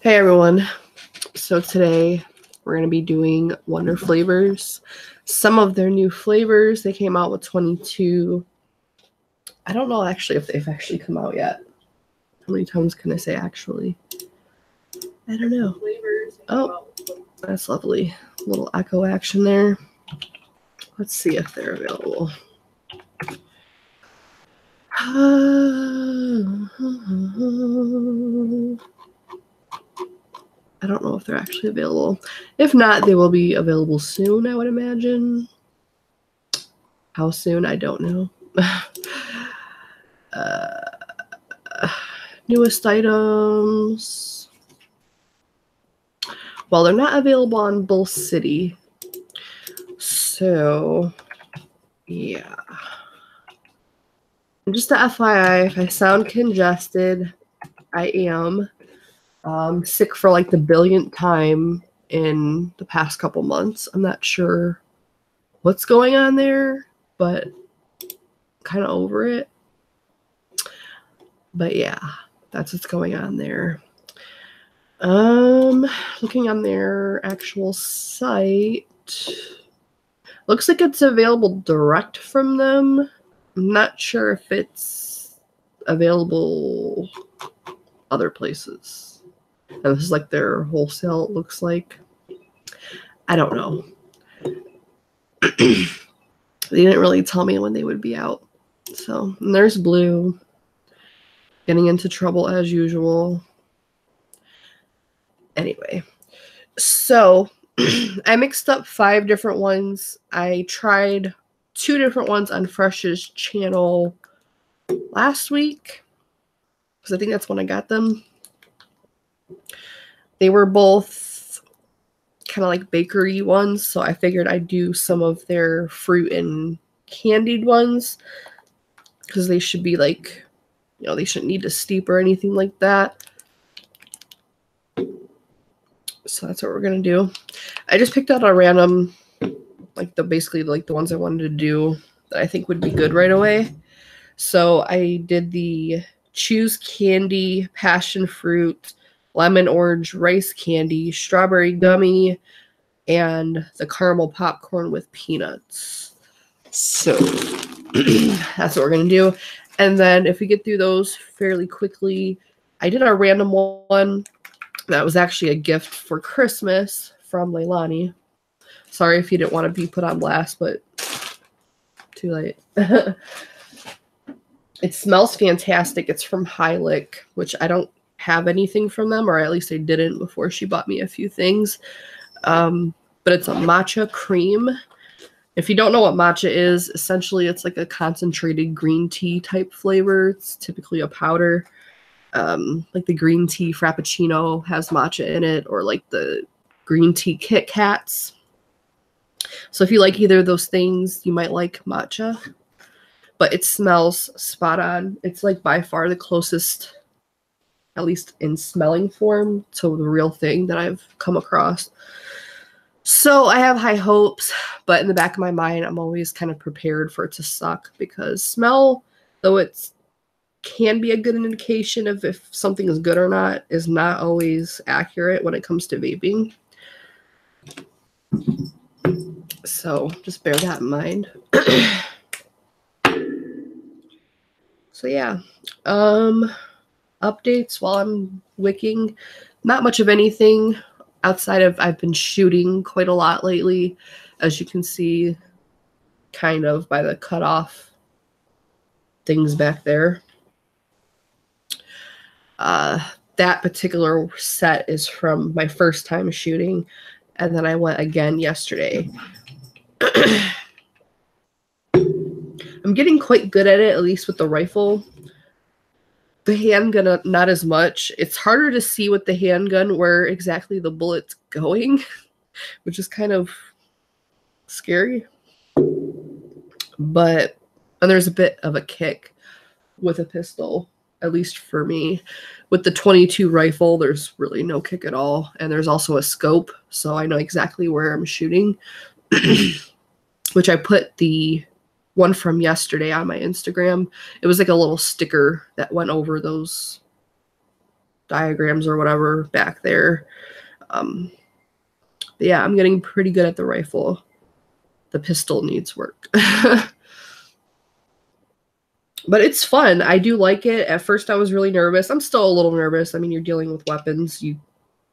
Hey everyone, so today we're going to be doing Wonder Flavors. Some of their new flavors, they came out with 22. I don't know actually if they've actually come out yet. How many times can I say actually? I don't know. Oh, that's lovely. A little echo action there. Let's see if they're available. I don't know if they're actually available. If not, they will be available soon, I would imagine. How soon, I don't know. Newest items. Well, they're not available on Bull City. So, yeah. And just a FYI, if I sound congested, I am. Sick for like the billionth time in the past couple months. I'm not sure what's going on there, but kind of over it. But yeah, that's what's going on there. Looking on their actual site, looks like it's available direct from them. I'm not sure if it's available other places. And this is like their wholesale, it looks like. I don't know. They didn't really tell me when they would be out. So, and there's Blue. Getting into trouble as usual. Anyway, so I mixed up 5 different ones. I tried 2 different ones on Fresh's channel last week, because I think that's when I got them. They were both kind of like bakery ones, so I figured I'd do some of their fruit and candied ones, because they should be like, you know, they shouldn't need to steep or anything like that. So that's what we're gonna do. I just picked out a random, like basically the ones I wanted to do that I think would be good right away. So I did the Choose Candy, Passion Fruit, Lemon Orange Rice Candy, Strawberry Gummy, and the Caramel Popcorn with Peanuts. So that's what we're gonna do. And then if we get through those fairly quickly, I did a random one that was actually a gift for Christmas from Leilani. Sorry if you didn't want to be put on blast, but too late. It smells fantastic. It's from Liq, which I don't have anything from them, or at least I didn't before she bought me a few things. But it's a matcha cream. If you don't know what matcha is, essentially it's like a concentrated green tea type flavor. It's typically a powder. Like the green tea frappuccino has matcha in it, or like the green tea Kit Kats. So if you like either of those things, you might like matcha. But it smells spot on. It's like by far the closest, at least in smelling form, to the real thing that I've come across. So I have high hopes, but in the back of my mind, I'm always kind of prepared for it to suck, because smell, though it's can be a good indication of if something is good or not, is not always accurate when it comes to vaping. So just bear that in mind. So yeah, updates while I'm wicking. Not much of anything outside of I've been shooting quite a lot lately, as you can see kind of by the cutoff things back there. That particular set is from my first time shooting, and then I went again yesterday. I'm getting quite good at it, at least with the rifle. The handgun, not as much. It's harder to see with the handgun where exactly the bullet's going, which is kind of scary. But, and there's a bit of a kick with a pistol, at least for me. With the 22 rifle, there's really no kick at all. And there's also a scope, so I know exactly where I'm shooting. Which I put the one from yesterday on my Instagram. It was like a little sticker that went over those diagrams or whatever back there. But yeah, I'm getting pretty good at the rifle. The pistol needs work. But it's fun. I do like it. At first I was really nervous. I'm still a little nervous. I mean, you're dealing with weapons. You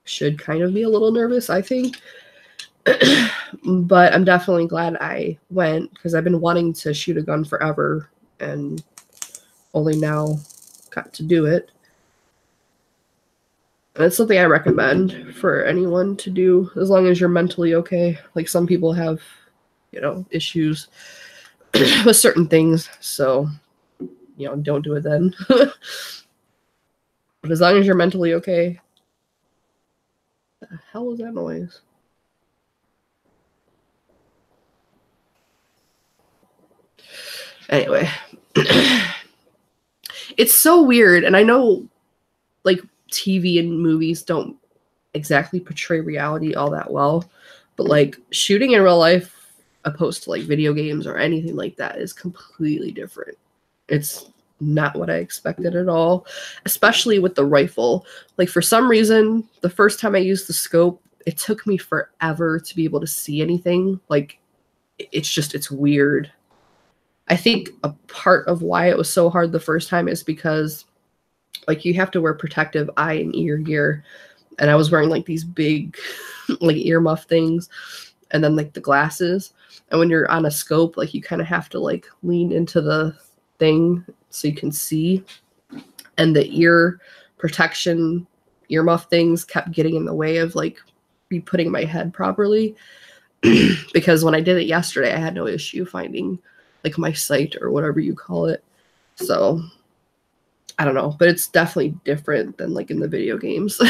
should kind of be a little nervous, I think. But I'm definitely glad I went because I've been wanting to shoot a gun forever and only now got to do it. And it's something I recommend for anyone to do as long as you're mentally okay. Like some people have, you know, issues with certain things. So, you know, don't do it then. But as long as you're mentally okay. What the hell was that noise? Anyway, it's so weird. And I know like TV and movies don't exactly portray reality all that well, but like shooting in real life opposed to like video games or anything like that is completely different. It's not what I expected at all, especially with the rifle. Like for some reason, the first time I used the scope, it took me forever to be able to see anything. Like it's weird. I think a part of why it was so hard the first time is because like you have to wear protective eye and ear gear. And I was wearing like these big like earmuff things and then like the glasses. And when you're on a scope, like you kind of have to like lean into the thing so you can see. And the ear protection earmuff things kept getting in the way of like me putting my head properly. Because when I did it yesterday, I had no issue finding like my sight or whatever you call it. So I don't know, but it's definitely different than like in the video games.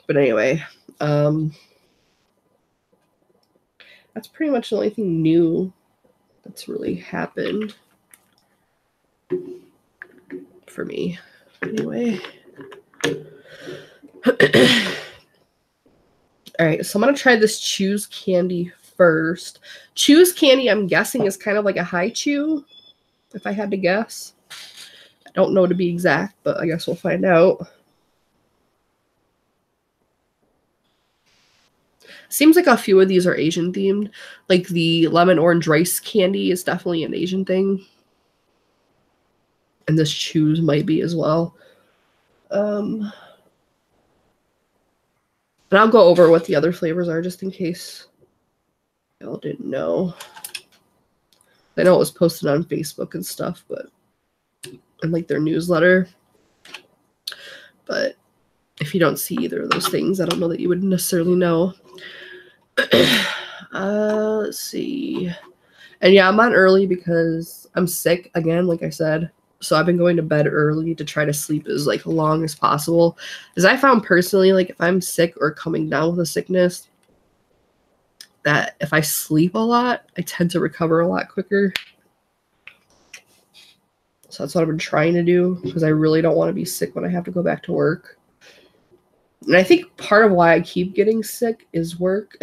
But anyway, that's pretty much the only thing new that's really happened for me. Anyway. All right, so I'm going to try this Chews candy first. Chews candy, I'm guessing, is kind of like a high chew, if I had to guess. I don't know to be exact, but I guess we'll find out. Seems like a few of these are Asian themed. Like the lemon orange rice candy is definitely an Asian thing. And this Chews might be as well. But I'll go over what the other flavors are just in case y'all didn't know. I know it was posted on Facebook and stuff, but and like their newsletter. But if you don't see either of those things, I don't know that you would necessarily know. Let's see. And yeah, I'm on early because I'm sick again, like I said. So I've been going to bed early to try to sleep as like long as possible. Because I found personally, like if I'm sick or coming down with a sickness, that if I sleep a lot, I tend to recover a lot quicker. So that's what I've been trying to do because I really don't want to be sick when I have to go back to work. And I think part of why I keep getting sick is work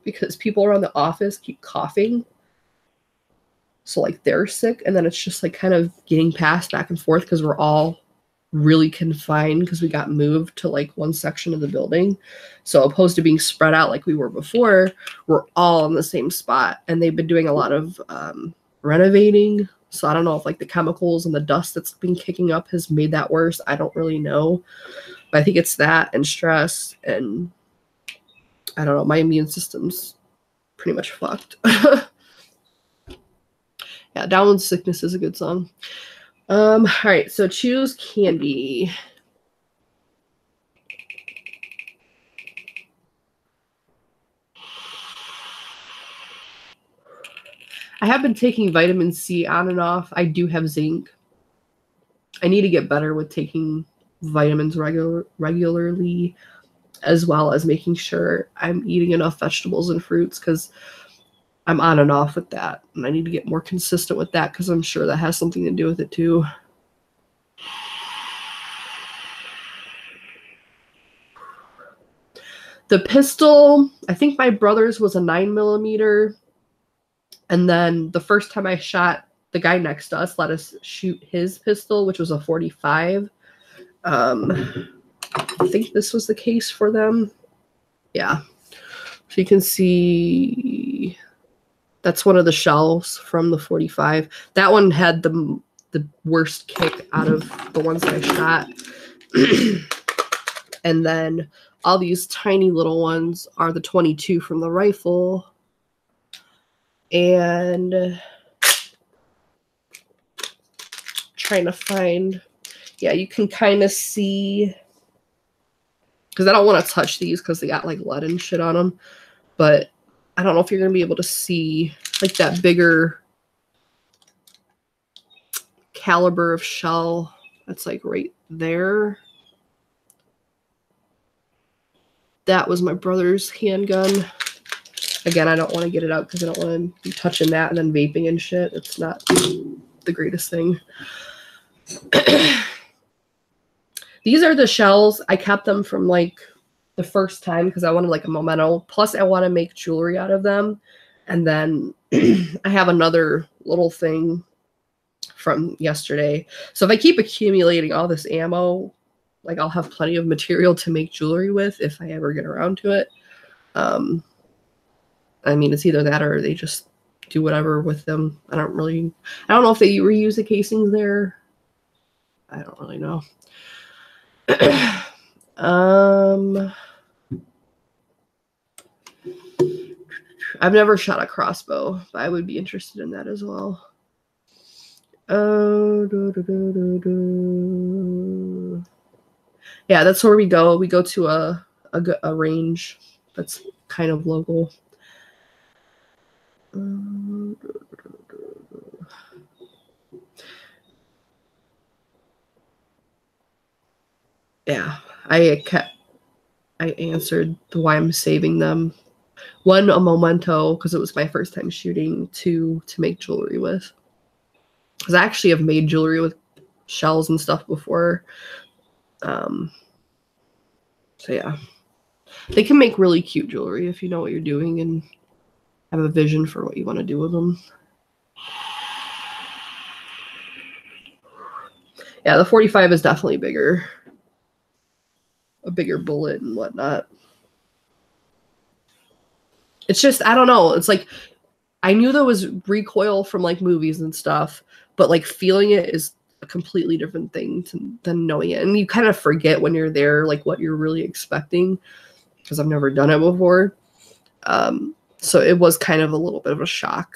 because people around the office keep coughing. So like they're sick and then it's just like kind of getting passed back and forth because we're all really confined because we got moved to like one section of the building. So opposed to being spread out like we were before, we're all in the same spot. And they've been doing a lot of renovating. So I don't know if like the chemicals and the dust that's been kicking up has made that worse. I don't really know. But I think it's that and stress and I don't know. My immune system's pretty much fucked. Yeah, Down with Sickness is a good song. All right, so Chews candy. I have been taking vitamin C on and off. I do have zinc. I need to get better with taking vitamins regularly, as well as making sure I'm eating enough vegetables and fruits because I'm on and off with that. And I need to get more consistent with that because I'm sure that has something to do with it too. The pistol, I think my brother's was a 9mm. And then the first time I shot the guy next to us let us shoot his pistol, which was a 45. I think this was the case for them. Yeah. So you can see that's one of the shells from the 45. That one had the worst kick out of the ones that I shot. And then all these tiny little ones are the 22 from the rifle. And trying to find, yeah, you can kind of see, because I don't want to touch these because they got like lead and shit on them. But I don't know if you're going to be able to see like that bigger caliber of shell that's like right there. That was my brother's handgun. Again, I don't want to get it out because I don't want to be touching that and then vaping and shit. It's not the greatest thing. These are the shells. I kept them from like the first time because I wanted like a memento. Plus, I want to make jewelry out of them. And then I have another little thing from yesterday. So if I keep accumulating all this ammo, like I'll have plenty of material to make jewelry with if I ever get around to it. I mean, it's either that or they just do whatever with them. I don't know if they reuse the casings there. I don't really know. I've never shot a crossbow, but I would be interested in that as well. Yeah, that's where we go. We go to a range that's kind of local. Yeah, I answered why I'm saving them. 1, a memento, because it was my first time shooting. 2, to make jewelry with. Because I actually have made jewelry with shells and stuff before. So yeah. They can make really cute jewelry if you know what you're doing and have a vision for what you want to do with them. Yeah, the 45 is definitely bigger. A bigger bullet and whatnot. It's just, I don't know. It's like, I knew there was recoil from like movies and stuff, but like feeling it is a completely different thing than knowing it. And you kind of forget when you're there, like what you're really expecting, because I've never done it before. So it was kind of a little bit of a shock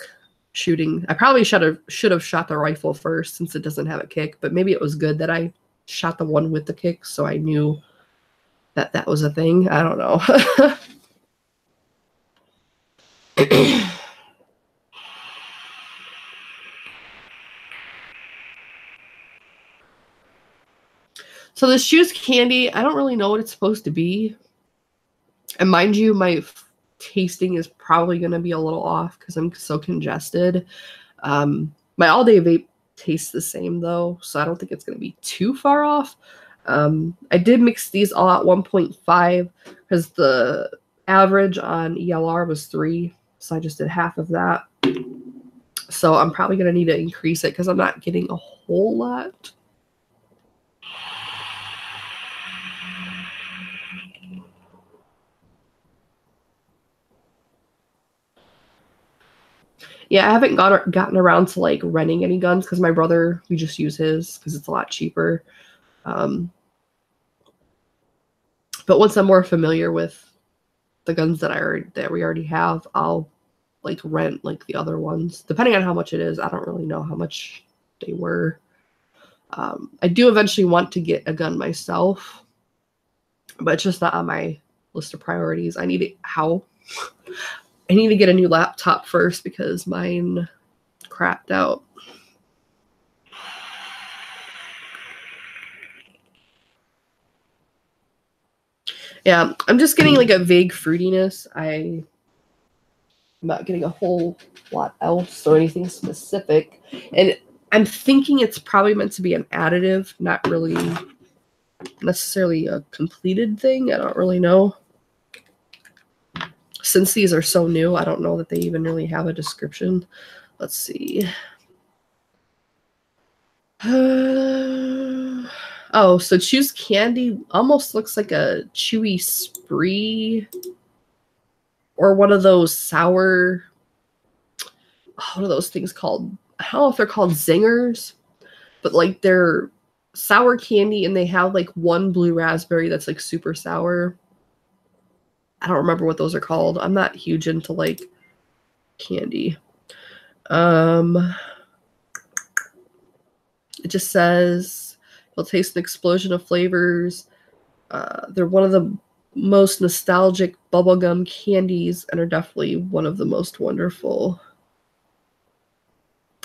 shooting. I probably should have shot the rifle first since it doesn't have a kick, but maybe it was good that I shot the one with the kick so I knew that that was a thing. I don't know. So this shoe's candy. I don't really know what it's supposed to be. And mind you, my tasting is probably going to be a little off because I'm so congested. My all-day vape tastes the same, though, so I don't think it's going to be too far off. I did mix these all at 1.5 because the average on ELR was 3, so I just did half of that. So I'm probably going to need to increase it because I'm not getting a whole lot. Yeah, I haven't gotten around to like renting any guns because my brother, we just use his because it's a lot cheaper. But once I'm more familiar with the guns that we already have, I'll like rent like the other ones, depending on how much it is. I don't really know how much they were. I do eventually want to get a gun myself, but it's just not on my list of priorities. I need it. I need to get a new laptop first because mine crapped out. Yeah, I'm just getting like a vague fruitiness. I'm not getting a whole lot else or anything specific. And I'm thinking it's probably meant to be an additive, not really necessarily a completed thing. I don't really know. Since these are so new, I don't know that they even really have a description. Let's see. Oh, so Choose Candy almost looks like a chewy spree or one of those sour, what are those things called? I don't know if they're called zingers, but like they're sour candy and they have like one blue raspberry that's like super sour. I don't remember what those are called. I'm not huge into like candy. It just says you'll taste an explosion of flavors. They're one of the most nostalgic bubblegum candies and are definitely one of the most wonderful.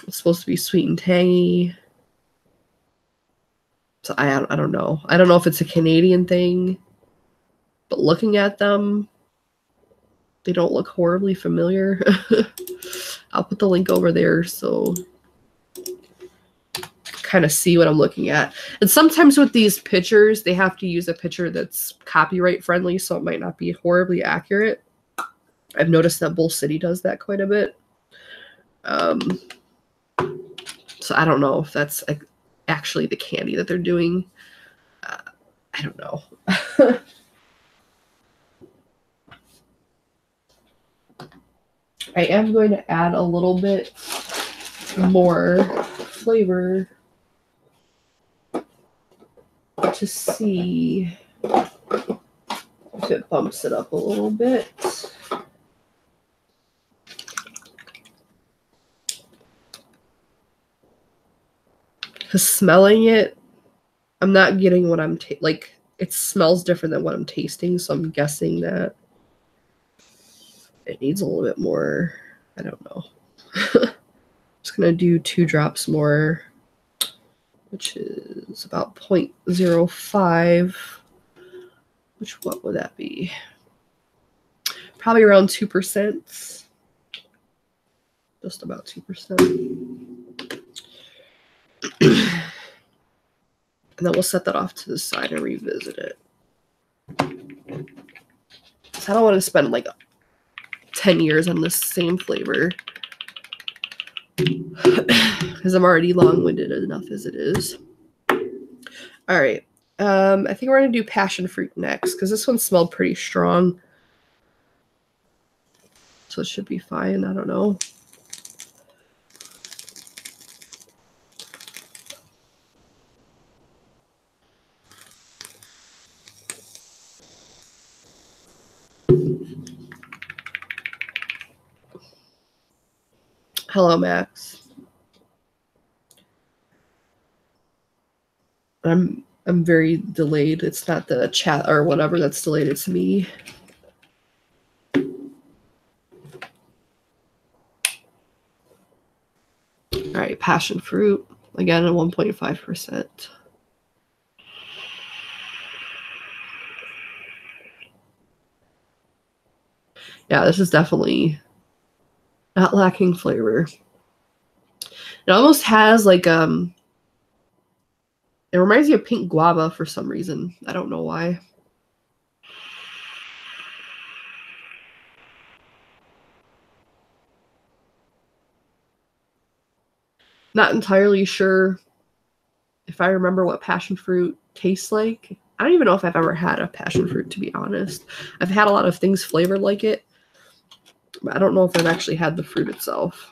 It's supposed to be sweet and tangy. So I don't know. I don't know if it's a Canadian thing, but looking at them, they don't look horribly familiar. I'll put the link over there so kind of see what I'm looking at. And sometimes with these pictures, they have to use a picture that's copyright friendly, so it might not be horribly accurate. I've noticed that Bull City does that quite a bit. So I don't know if that's actually the candy that they're doing. I don't know. I am going to add a little bit more flavor to see if it bumps it up a little bit. Because smelling it, I'm not getting what I'm like. It smells different than what I'm tasting, so I'm guessing that it needs a little bit more. I don't know. Just gonna do 2 drops more, which is about 0.05. Which, what would that be? Probably around 2%. Just about 2%. And then we'll set that off to the side and revisit it. So I don't want to spend like 10 years on this same flavor because I'm already long-winded enough as it is. All right. I think we're going to do passion fruit next because this one smelled pretty strong. So it should be fine. I don't know. Hello, Max. I'm very delayed. It's not the chat or whatever that's delayed. It's me. All right, passion fruit again at 1.5%. Yeah, this is definitely not lacking flavor. It almost has like it reminds me of pink guava for some reason. I don't know why. Not entirely sure if I remember what passion fruit tastes like. I don't even know if I've ever had a passion fruit, to be honest. I've had a lot of things flavored like it, but I don't know if I've actually had the fruit itself.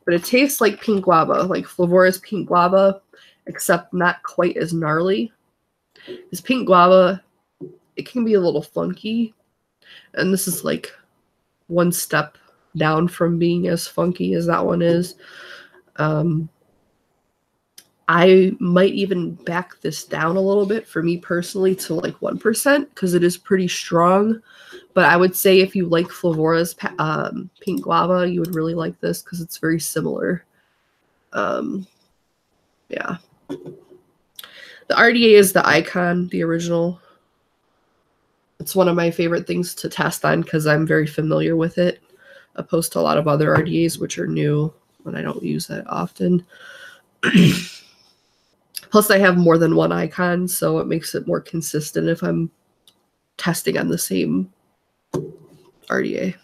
But it tastes like pink guava, like Flavours pink guava, except not quite as gnarly. Because pink guava, it can be a little funky, and this is like one step down from being as funky as that one is. I might even back this down a little bit for me personally to like 1% because it is pretty strong. But I would say if you like Flavours pink guava, you would really like this because it's very similar. Yeah. The RDA is the icon, the original. It's one of my favorite things to test on because I'm very familiar with it, opposed to a lot of other RDAs, which are new and I don't use that often. Plus, I have more than one icon, so it makes it more consistent if I'm testing on the same RDA.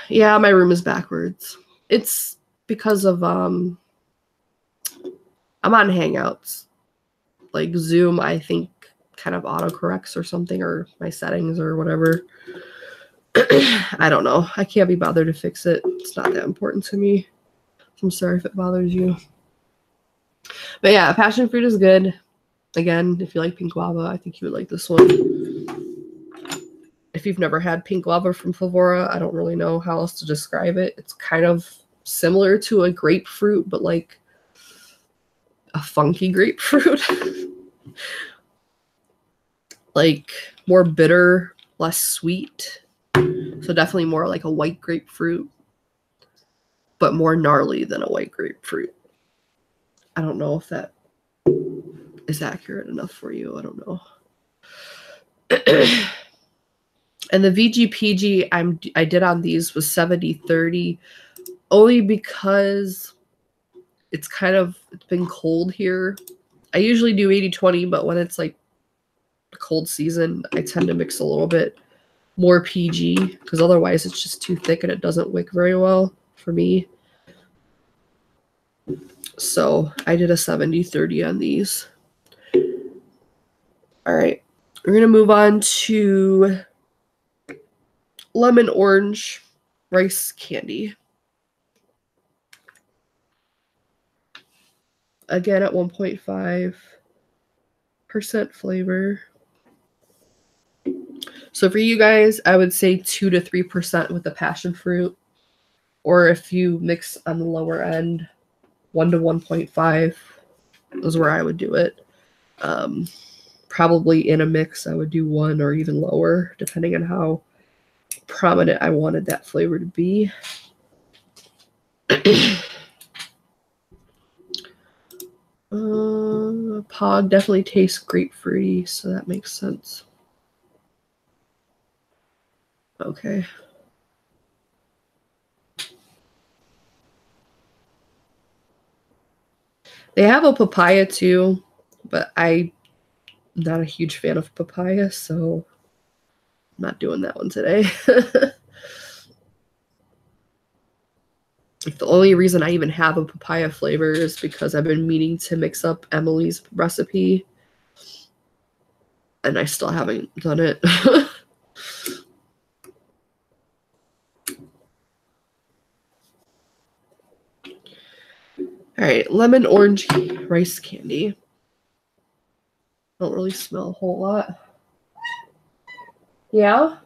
Yeah, my room is backwards. It's because of I'm on Hangouts. Like Zoom, I think kind of autocorrects or something, or my settings or whatever. I don't know. I can't be bothered to fix it. It's not that important to me. I'm sorry if it bothers you. But yeah, passion fruit is good. Again, if you like pink guava, I think you would like this one. If you've never had pink guava from Flavours, I don't really know how else to describe it. It's kind of similar to a grapefruit, but like a funky grapefruit. Like more bitter, less sweet. So definitely more like a white grapefruit, but more gnarly than a white grapefruit. I don't know if that is accurate enough for you. I don't know. And the VGPG I did on these was 70-30, only because it's been cold here. I usually do 80-20, but when it's like a cold season, I tend to mix a little bit more PG because otherwise it's just too thick and it doesn't wick very well for me. So I did a 70-30 on these. All right, we're gonna move on to lemon orange rice candy. Again at 1.5% flavor. So for you guys, I would say 2 to 3% with the passion fruit. Or if you mix on the lower end, 1 to 1.5 is where I would do it. Probably in a mix, I would do 1 or even lower, depending on how prominent I wanted that flavor to be. Pog definitely tastes grapefruity, so that makes sense. Okay. They have a papaya too, but I'm not a huge fan of papaya, so I'm not doing that one today. The only reason I even have a papaya flavor is because I've been meaning to mix up Emily's recipe, and I still haven't done it. All right, lemon orange rice candy. Don't really smell a whole lot. Yeah?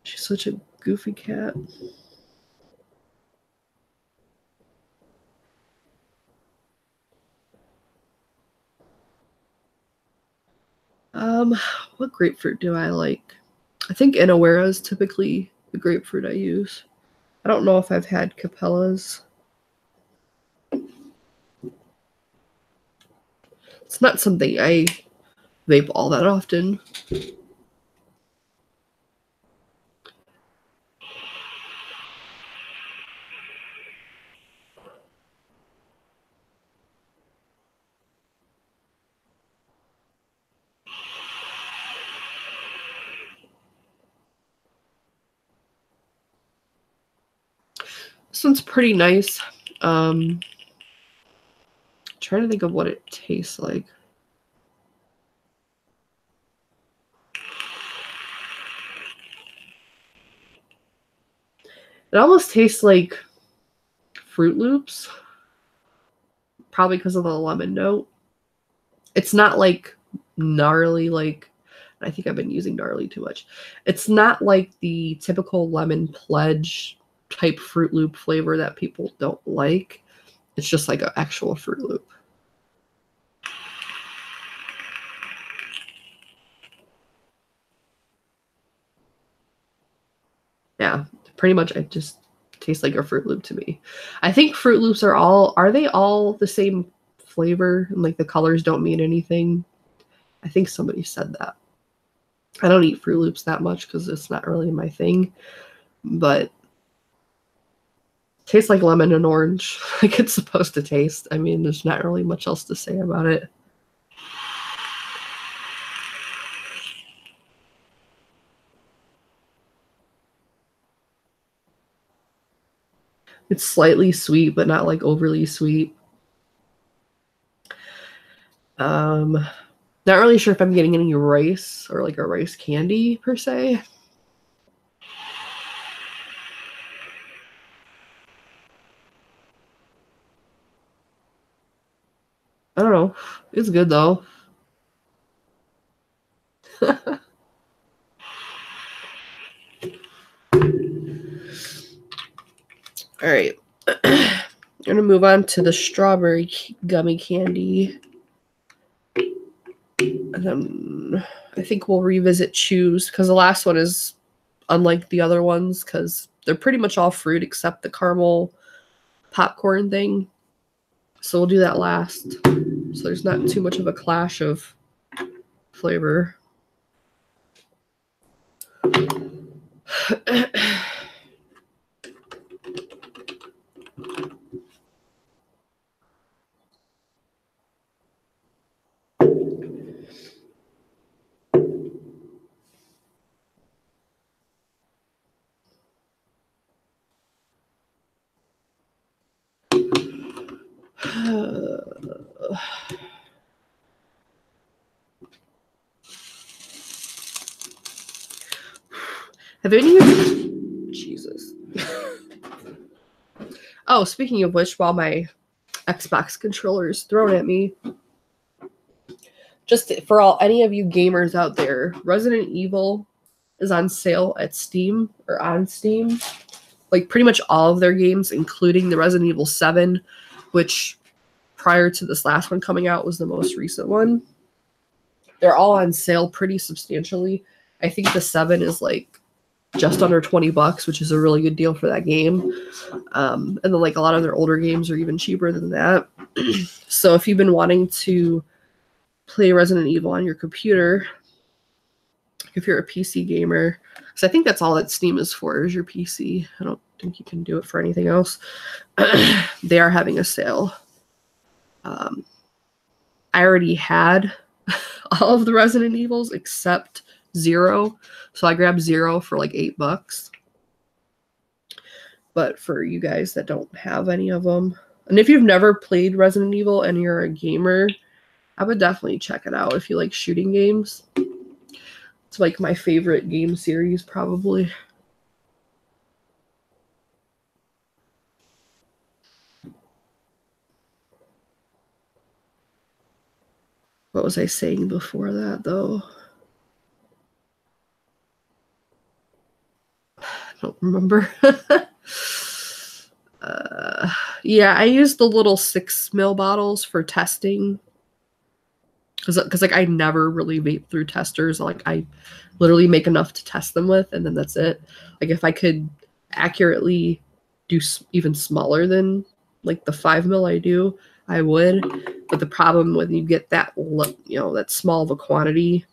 She's such a goofy cat. What grapefruit do I like? I think Inawera is typically the grapefruit I use. I don't know if I've had Capella's. It's not something I vape all that often. This one's pretty nice. Trying to think of what it tastes like. It almost tastes like Fruit Loops, probably because of the lemon note. It's not like gnarly, like, I think I've been using gnarly too much. It's not like the typical lemon pledge type Fruit Loop flavor that people don't like. It's just like an actual Fruit Loop. Yeah, pretty much it just tastes like a Fruit Loop to me. I think Fruit Loops are they all the same flavor? And like the colors don't mean anything? I think somebody said that. I don't eat Fruit Loops that much because it's not really my thing, but it tastes like lemon and orange, like it's supposed to taste. I mean, there's not really much else to say about it. It's slightly sweet, but not like overly sweet. Not really sure if I'm getting any rice or like a rice candy per se. I don't know. It's good though. All right. I'm going to move on to the strawberry gummy candy. And then I think we'll revisit chews because the last one is unlike the other ones because they're pretty much all fruit except the caramel popcorn thing. So we'll do that last. So there's not too much of a clash of flavor. Have any of you... Jesus. Oh, speaking of which, while my Xbox controller is thrown at me, just for any of you gamers out there, Resident Evil is on sale at Steam or on Steam. Like pretty much all of their games, including the Resident Evil 7, which prior to this last one coming out was the most recent one. They're all on sale pretty substantially. I think the 7 is like just under $20, which is a really good deal for that game. And then like a lot of their older games are even cheaper than that. So if you've been wanting to play Resident Evil on your computer, if you're a PC gamer, because I think that's all that Steam is for, is your PC. I don't think you can do it for anything else. They are having a sale. I already had all of the Resident Evils except 0. So I grabbed 0 for like $8. But for you guys that don't have any of them, and if you've never played Resident Evil and you're a gamer, I would definitely check it out if you like shooting games. It's like my favorite game series, probably. What was I saying before that, though? I don't remember. Yeah, I used the little 6 ml bottles for testing. Because like I never really vape through testers. Like I literally make enough to test them with, and then that's it. Like if I could accurately do even smaller than like the 5 ml I do, I would. But the problem when you get that, that small of a quantity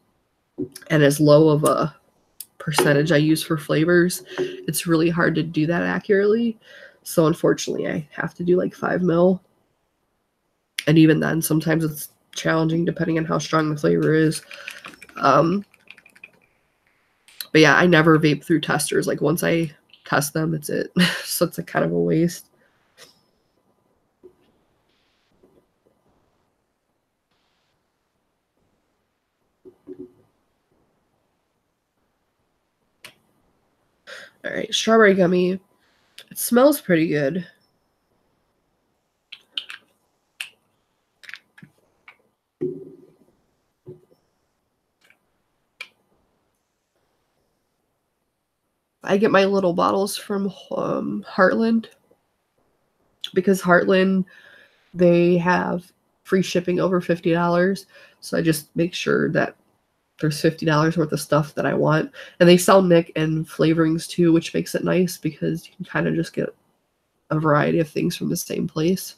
and as low of a percentage I use for flavors, it's really hard to do that accurately. So unfortunately, I have to do like 5 ml. And even then, sometimes it's challenging depending on how strong the flavor is. But yeah, I never vape through testers. Like once I test them, that's it. So it's a kind of a waste. All right, strawberry gummy. It smells pretty good. I get my little bottles from Heartland, because Heartland, they have free shipping over $50. So I just make sure that there's $50 worth of stuff that I want. And they sell Liq and flavorings too, which makes it nice because you can kind of just get a variety of things from the same place.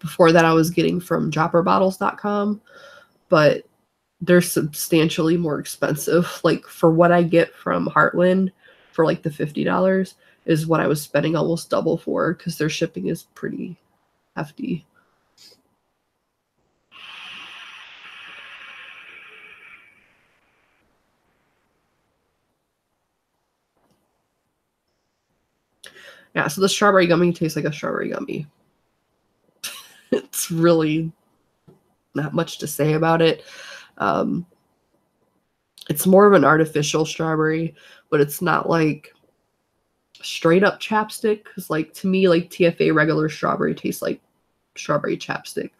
Before that, I was getting from dropperbottles.com, but they're substantially more expensive. Like for what I get from Heartland for like the $50 is what I was spending almost double for, because their shipping is pretty hefty. Yeah, so the strawberry gummy tastes like a strawberry gummy. It's really not much to say about it. It's more of an artificial strawberry, but it's not like straight up chapstick. Because like to me, like TFA regular strawberry tastes like strawberry chapstick.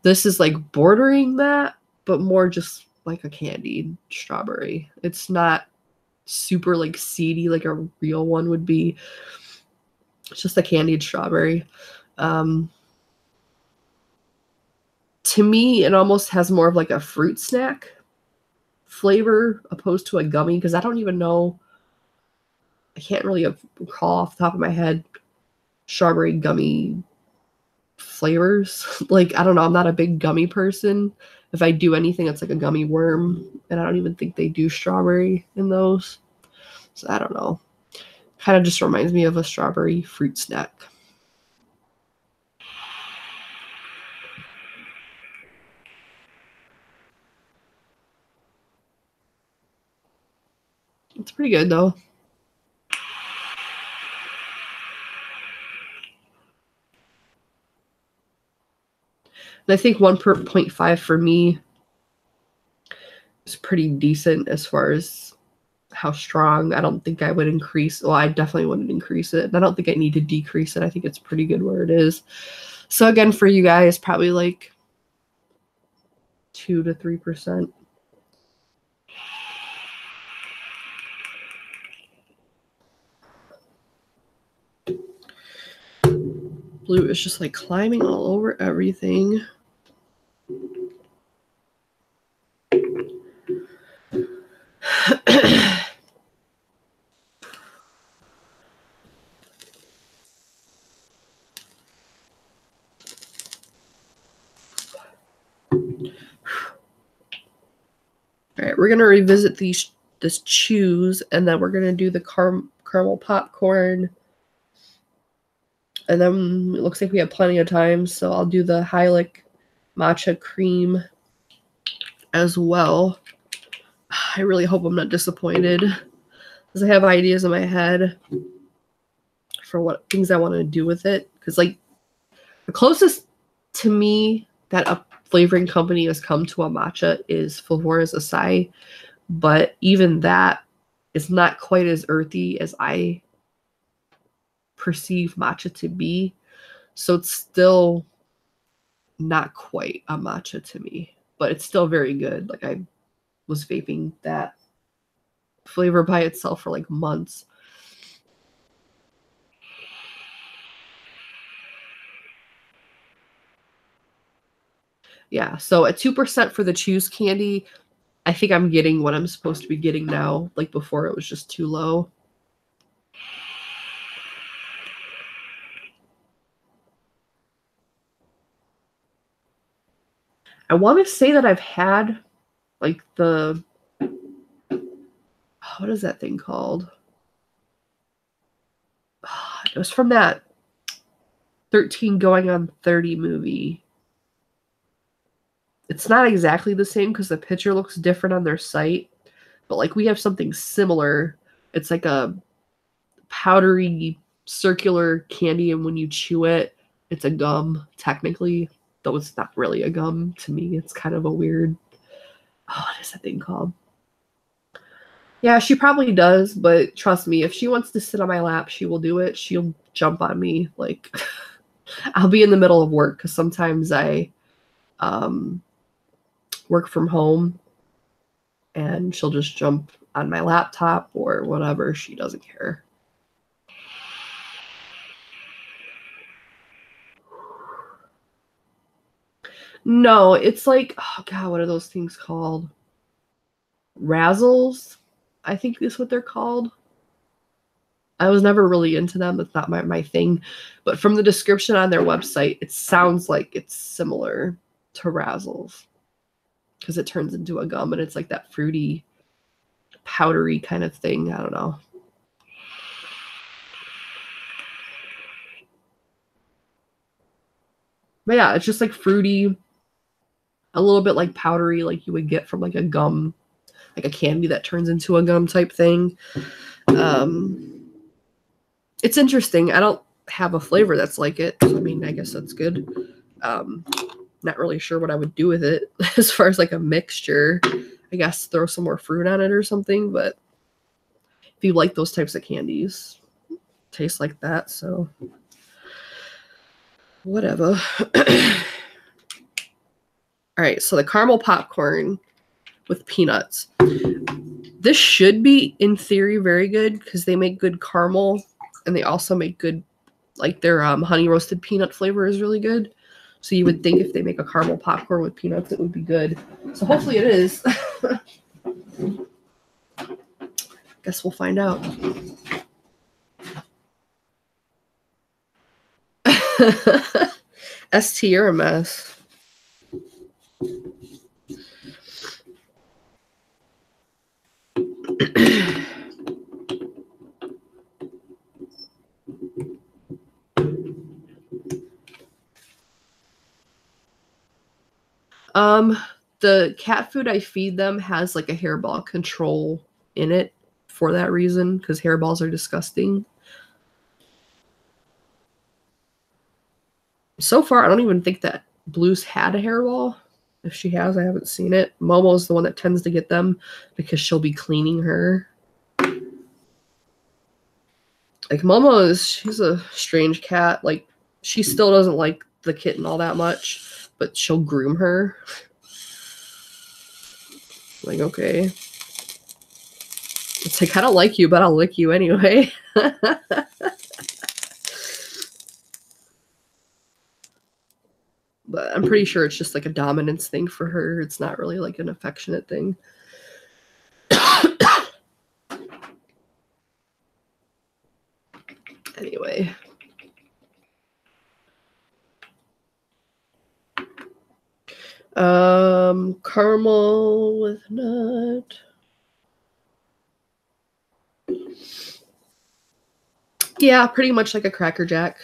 This is like bordering that, but more just like a candied strawberry. It's not super like seedy like a real one would be. It's just a candied strawberry. To me, it almost has more of like a fruit snack flavor opposed to a gummy, because I don't even know. I can't really recall off the top of my head strawberry gummy flavors. Like, I don't know. I'm not a big gummy person. If I do anything, it's like a gummy worm, and I don't even think they do strawberry in those. So I don't know. Kind of just reminds me of a strawberry fruit snack. It's pretty good though. And I think 1.5 for me is pretty decent as far as how strong. I don't think I would increase. Well, I definitely wouldn't increase it. And I don't think I need to decrease it. I think it's pretty good where it is. So again, for you guys, probably like 2 to 3%. Blue is just like climbing all over everything. All right, we're going to revisit this chews, and then we're going to do the caramel popcorn. And then it looks like we have plenty of time, so I'll do the Liq Matcha Cream as well. I really hope I'm not disappointed, because I have ideas in my head for what things I want to do with it. Because like the closest to me that a flavoring company has come to a matcha is Flavours Acai, but even that is not quite as earthy as I perceive matcha to be. So it's still not quite a matcha to me, but it's still very good. Like, I was vaping that flavor by itself for like months. Yeah, so at 2% for the Chews candy, I think I'm getting what I'm supposed to be getting now. Like before, it was just too low. I want to say that I've had like the, what is that thing called? It was from that 13 Going on 30 movie. It's not exactly the same because the picture looks different on their site, but like we have something similar. It's like a powdery circular candy, and when you chew it, it's a gum technically, though it's not really a gum to me. It's kind of a weird, what is that thing called? Yeah, she probably does, but trust me, if she wants to sit on my lap, she will do it. She'll jump on me. Like, I'll be in the middle of work because sometimes I work from home, and she'll just jump on my laptop or whatever. She doesn't care. No, it's like, oh God, what are those things called? Razzles, I think is what they're called. I was never really into them. It's not my thing. But from the description on their website, it sounds like it's similar to Razzles because it turns into a gum and it's like that fruity, powdery kind of thing. I don't know. But yeah, it's just like fruity, a little bit like powdery, like you would get from like a gum, like a candy that turns into a gum type thing. It's interesting. I don't have a flavor that's like it. So, I mean, I guess that's good. Not really sure what I would do with it as far as like a mixture. I guess throw some more fruit on it or something. But if you like those types of candies, taste like that. So whatever. All right, so the caramel popcorn with peanuts. This should be, in theory, very good because they make good caramel and they also make good, like their honey roasted peanut flavor is really good. So you would think if they make a caramel popcorn with peanuts, it would be good. So hopefully it is. Guess we'll find out. ST, you're a mess. The cat food I feed them has like a hairball control in it for that reason, because hairballs are disgusting. So far, I don't even think that Blue's had a hairball. If she has, I haven't seen it. Momo's the one that tends to get them because she'll be cleaning her. Like, Momo she's a strange cat. Like, she still doesn't like the kitten all that much, but she'll groom her. Like, okay. It's like, I don't like you, but I'll lick you anyway. But I'm pretty sure it's just like a dominance thing for her. It's not really like an affectionate thing. Anyway. Caramel with nut. Yeah, pretty much like a Cracker Jack.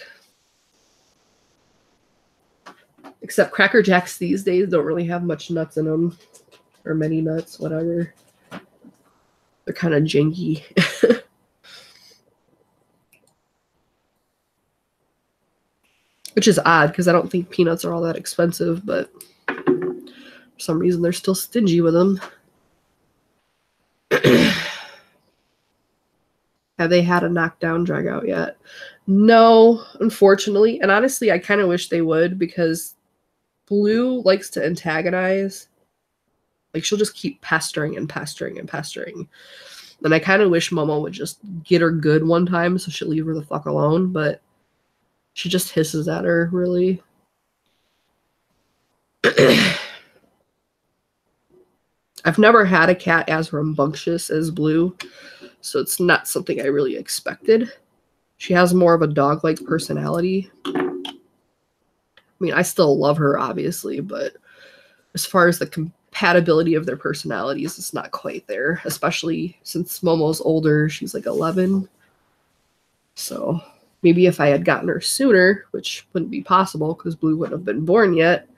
Except Cracker Jacks these days don't really have much nuts in them. Or many nuts, whatever. They're kind of janky. Which is odd, because I don't think peanuts are all that expensive, but for some reason they're still stingy with them. Have they had a knockdown drag out yet? No, unfortunately. And honestly, I kind of wish they would, because Blue likes to antagonize. Like, she'll just keep pestering and pestering and pestering. And I kind of wish Momo would just get her good one time so she'll leave her the fuck alone, but she just hisses at her, really. I've never had a cat as rambunctious as Blue, so it's not something I really expected. She has more of a dog-like personality. I mean, I still love her, obviously, but as far as the compatibility of their personalities, it's not quite there, especially since Momo's older. She's like 11. So maybe if I had gotten her sooner, which wouldn't be possible because Blue wouldn't have been born yet,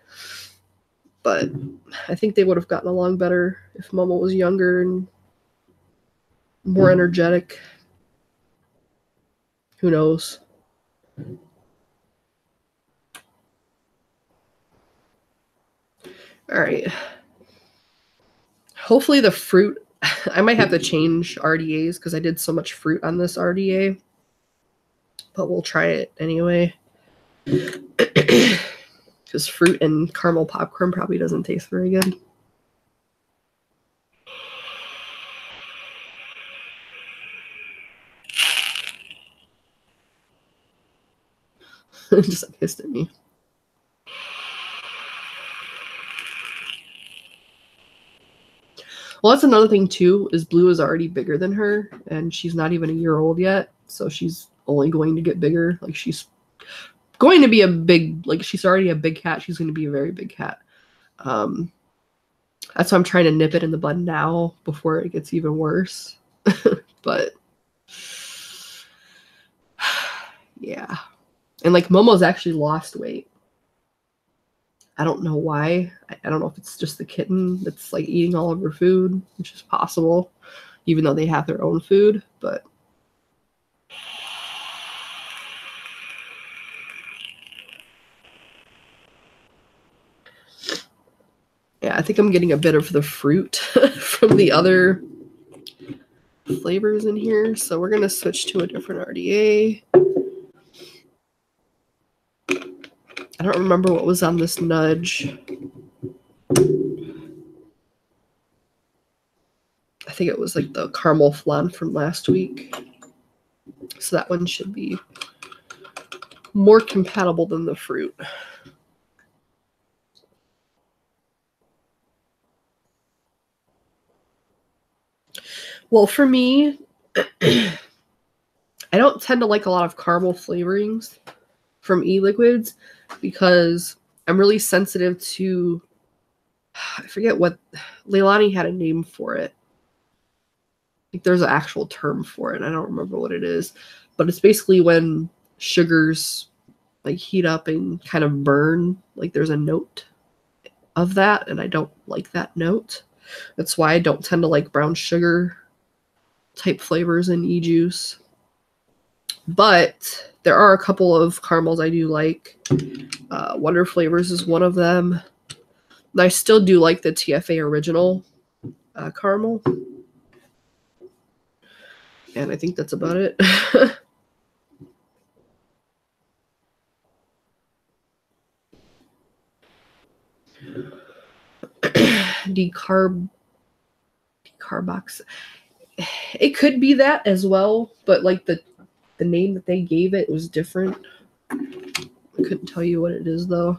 but I think they would have gotten along better if Momo was younger and more energetic. Who knows? All right. Hopefully the fruit, I might have to change RDAs because I did so much fruit on this RDA, but we'll try it anyway. Because fruit and caramel popcorn probably doesn't taste very good. Just like hissed at me. Well, that's another thing too, is Blue is already bigger than her, and she's not even a year old yet, so she's only going to get bigger. Like, she's going to be a big, like, she's already a big cat. She's going to be a very big cat. That's why I'm trying to nip it in the bud now before it gets even worse. But yeah. And like, Momo's actually lost weight. I don't know why. I don't know if it's just the kitten that's like eating all of her food, which is possible, even though they have their own food, but Yeah, I think I'm getting a bit of the fruit from the other flavors in here. So we're going to switch to a different RDA. I don't remember what was on this nudge. I think it was like the caramel flan from last week. So that one should be more compatible than the fruit. Well, for me, I don't tend to like a lot of caramel flavorings from e-liquids because I'm really sensitive to, I forget what, Leilani had a name for it. Like there's an actual term for it. I don't remember what it is, but it's basically when sugars like heat up and kind of burn, like there's a note of that, and I don't like that note. That's why I don't tend to like brown sugar type flavors in e-juice. But there are a couple of caramels I do like. Wonder Flavors is one of them. And I still do like the TFA original caramel. And I think that's about it. Decarbox. It could be that as well, but like the name that they gave it was different. I couldn't tell you what it is though.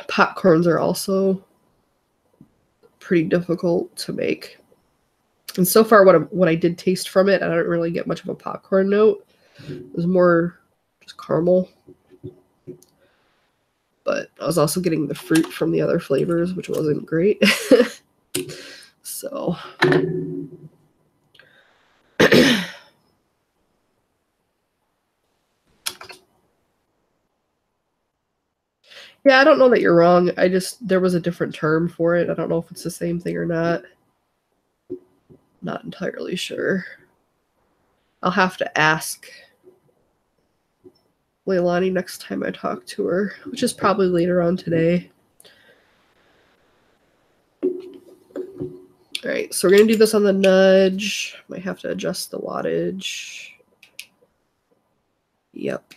Popcorns are also pretty difficult to make. And so far, what I did taste from it, I don't really get much of a popcorn note. It was more just caramel. But I was also getting the fruit from the other flavors, which wasn't great. So. Yeah, I don't know that you're wrong. There was a different term for it. I don't know if it's the same thing or not. Not entirely sure. I'll have to ask Leilani next time I talk to her, which is probably later on today. All right, so we're going to do this on the nudge. Might have to adjust the wattage. Yep.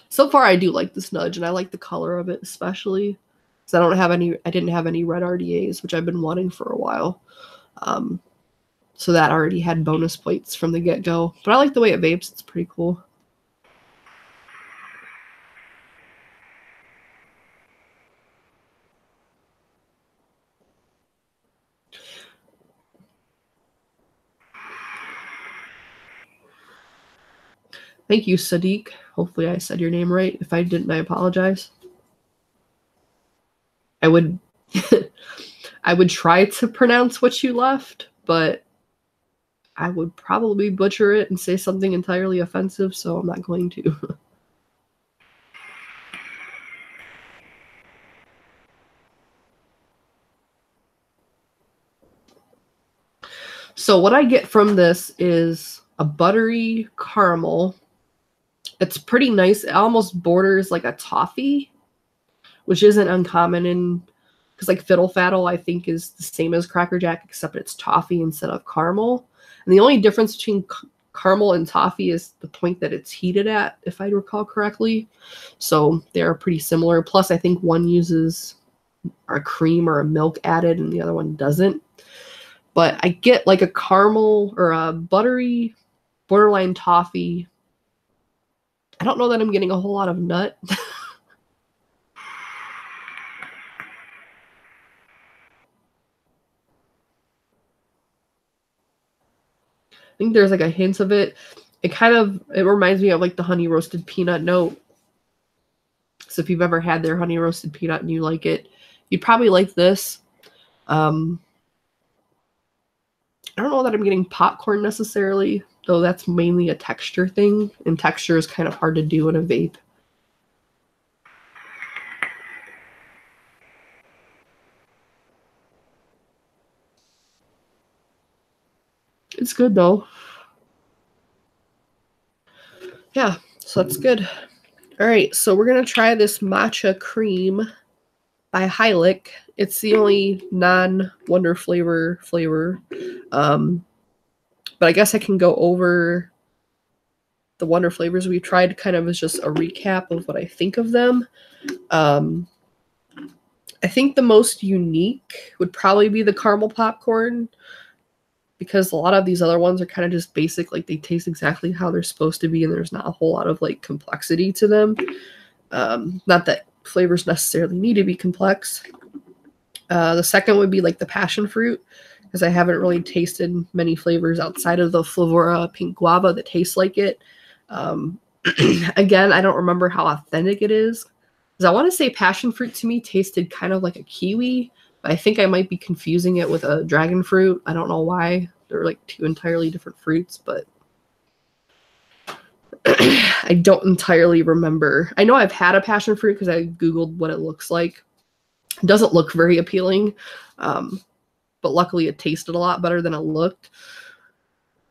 So far, I do like this nudge, and I like the color of it especially. Because I didn't have any red RDAs, which I've been wanting for a while. So that already had bonus points from the get-go. But I like the way it vapes. It's pretty cool. Thank you, Sadiq. Hopefully I said your name right. If I didn't, I apologize. I would I would try to pronounce what you left, but I would probably butcher it and say something entirely offensive, so I'm not going to. So what I get from this is a buttery caramel. It's pretty nice. It almost borders like a toffee, which isn't uncommon in, because like Fiddle Faddle I think is the same as Cracker Jack, except it's toffee instead of caramel. And the only difference between caramel and toffee is the point that it's heated at, if I recall correctly. So they're pretty similar. Plus I think one uses a cream or a milk added and the other one doesn't. But I get like a caramel or a buttery borderline toffee. I don't know that I'm getting a whole lot of nut. I think there's like a hint of it. It reminds me of like the honey roasted peanut note. So if you've ever had their honey roasted peanut and you like it, you'd probably like this. I don't know that I'm getting popcorn necessarily, though that's mainly a texture thing, and texture is kind of hard to do in a vape. It's good though. Yeah, so that's good. All right, so we're gonna try this matcha cream by Liq. It's the only non-Wonder flavor. But I guess I can go over the Wonder flavors we've tried kind of as just a recap of what I think of them. I think the most unique would probably be the caramel popcorn, because a lot of these other ones are kind of just basic, like they taste exactly how they're supposed to be, and there's not a whole lot of like complexity to them. Not that flavors necessarily need to be complex. The second would be like the Passionfruit, because I haven't really tasted many flavors outside of the FLV Pink Guava that taste like it. Again, I don't remember how authentic it is, because I want to say Passionfruit to me tasted kind of like a kiwi, but I think I might be confusing it with a dragon fruit. I don't know why. They're like two entirely different fruits, but I don't entirely remember. I know I've had a passion fruit because I Googled what it looks like. It doesn't look very appealing, but luckily it tasted a lot better than it looked.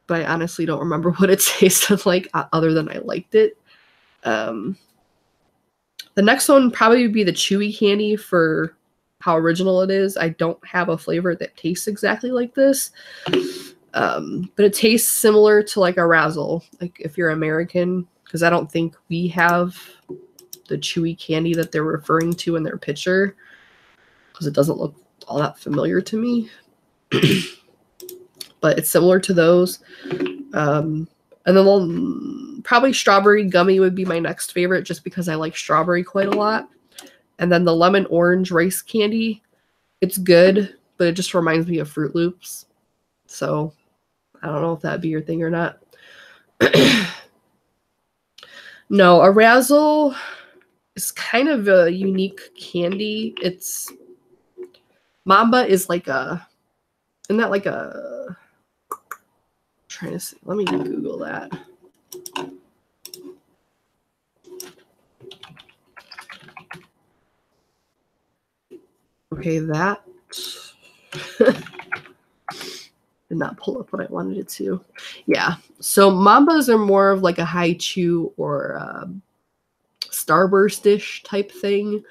But I honestly don't remember what it tasted like other than I liked it. The next one probably would be the chewy candy for how original it is. I don't have a flavor that tastes exactly like this. But it tastes similar to like a Razzle, like if you're American, because I don't think we have the chewy candy that they're referring to in their picture, because it doesn't look all that familiar to me. But it's similar to those. And then probably strawberry gummy would be my next favorite, just because I like strawberry quite a lot. And then the lemon orange rice candy, it's good, but it just reminds me of Fruit Loops. So I don't know if that'd be your thing or not. No, a Razzle is kind of a unique candy. It's Mamba is like a, isn't that like a, I'm trying to see, let me Google that. Okay, that did not pull up what I wanted it to. Yeah, so Mambas are more of like a high chew or Starburst-ish type thing.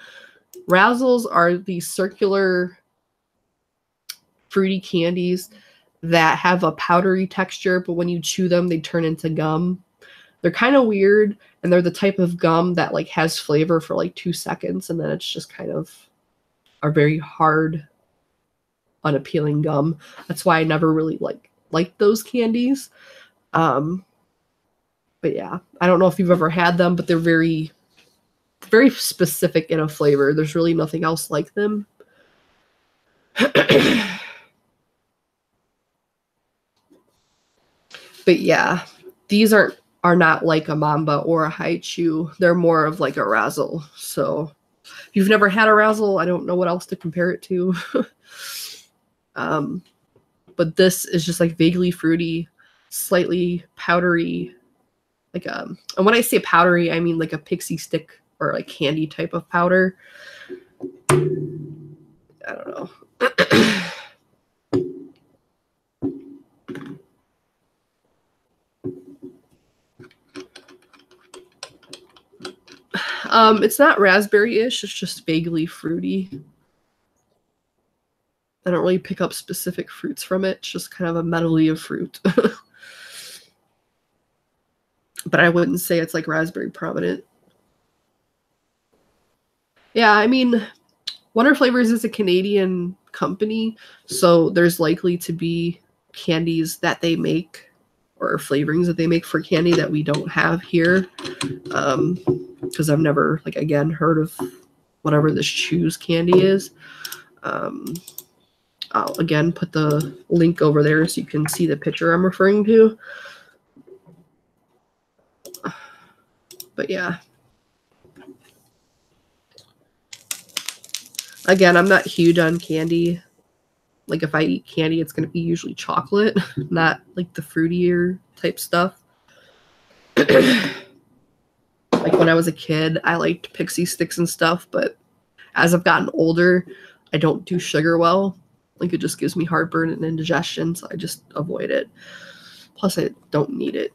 Razzles are these circular fruity candies that have a powdery texture, but when you chew them, they turn into gum. They're kind of weird, and they're the type of gum that like has flavor for like 2 seconds, and then it's just kind of a very hard, unappealing gum. That's why I never really liked those candies. But yeah, I don't know if you've ever had them, but they're very, very specific in a flavor. There's really nothing else like them. But yeah, these are not like a Mamba or a Haichu. They're more of like a Razzle. So if you've never had a Razzle, I don't know what else to compare it to. But this is just like vaguely fruity, slightly powdery. Like and when I say powdery, I mean like a pixie stick or like candy type of powder. I don't know. It's not raspberry-ish, it's just vaguely fruity. I don't really pick up specific fruits from it. It's just kind of a medley of fruit. But I wouldn't say it's like raspberry prominent. Yeah, I mean, Wonder Flavors is a Canadian company, so there's likely to be candies that they make or flavorings that they make for candy that we don't have here. Because I've never, like, again, heard of whatever this Choose candy is. I'll, again, put the link over there so you can see the picture I'm referring to. But, yeah. Again, I'm not huge on candy. Like, if I eat candy, it's going to be usually chocolate, not, like, the fruitier type stuff. Like, when I was a kid, I liked pixie sticks and stuff, but as I've gotten older, I don't do sugar well. Like, it just gives me heartburn and indigestion, so I just avoid it. Plus, I don't need it.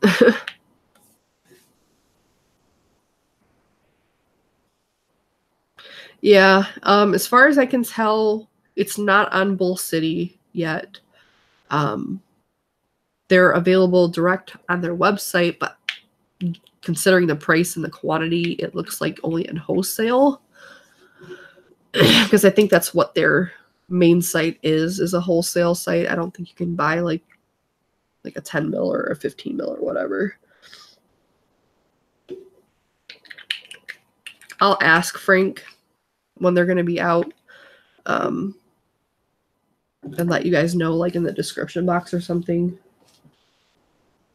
Yeah, as far as I can tell, it's not on Bull City yet. They're available direct on their website, but considering the price and the quantity, it looks like only in wholesale. Because I think that's what their main site is a wholesale site. I don't think you can buy like a 10 mil or a 15 mil or whatever. I'll ask Frank when they're going to be out, and let you guys know, like in the description box or something,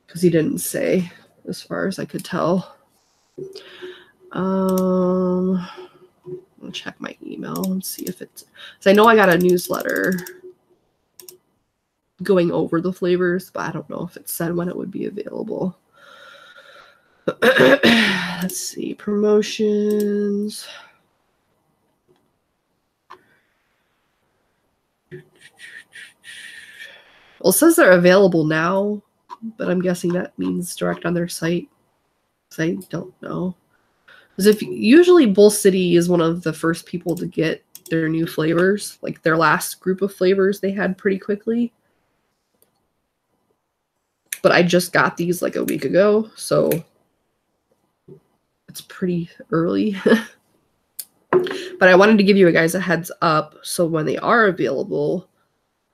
because he didn't say as far as I could tell. I'll check my email and see if it's, because I know I got a newsletter going over the flavors, but I don't know if it said when it would be available. Let's see, promotions. Well, it says they're available now, but I'm guessing that means direct on their site, because I don't know. Because if usually Bull City is one of the first people to get their new flavors, like their last group of flavors they had pretty quickly. But I just got these like a week ago, so it's pretty early. But I wanted to give you guys a heads up, so when they are available,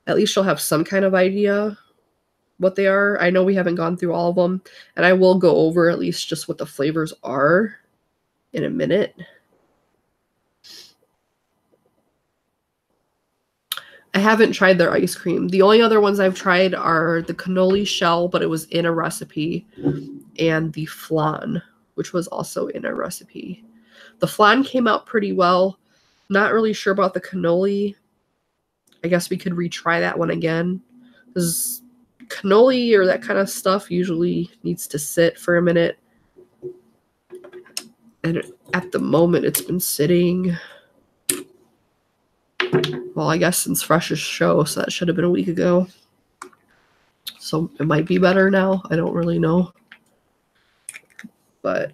at least you'll have some kind of idea what they are. I know we haven't gone through all of them, and I will go over at least just what the flavors are in a minute. I haven't tried their ice cream. The only other ones I've tried are the cannoli shell, but it was in a recipe, and the flan, which was also in a recipe. The flan came out pretty well. Not really sure about the cannoli. I guess we could retry that one again, because cannoli or that kind of stuff usually needs to sit for a minute. And at the moment, it's been sitting, well, I guess since Fresh's show, so that should have been a week ago. So it might be better now. I don't really know. But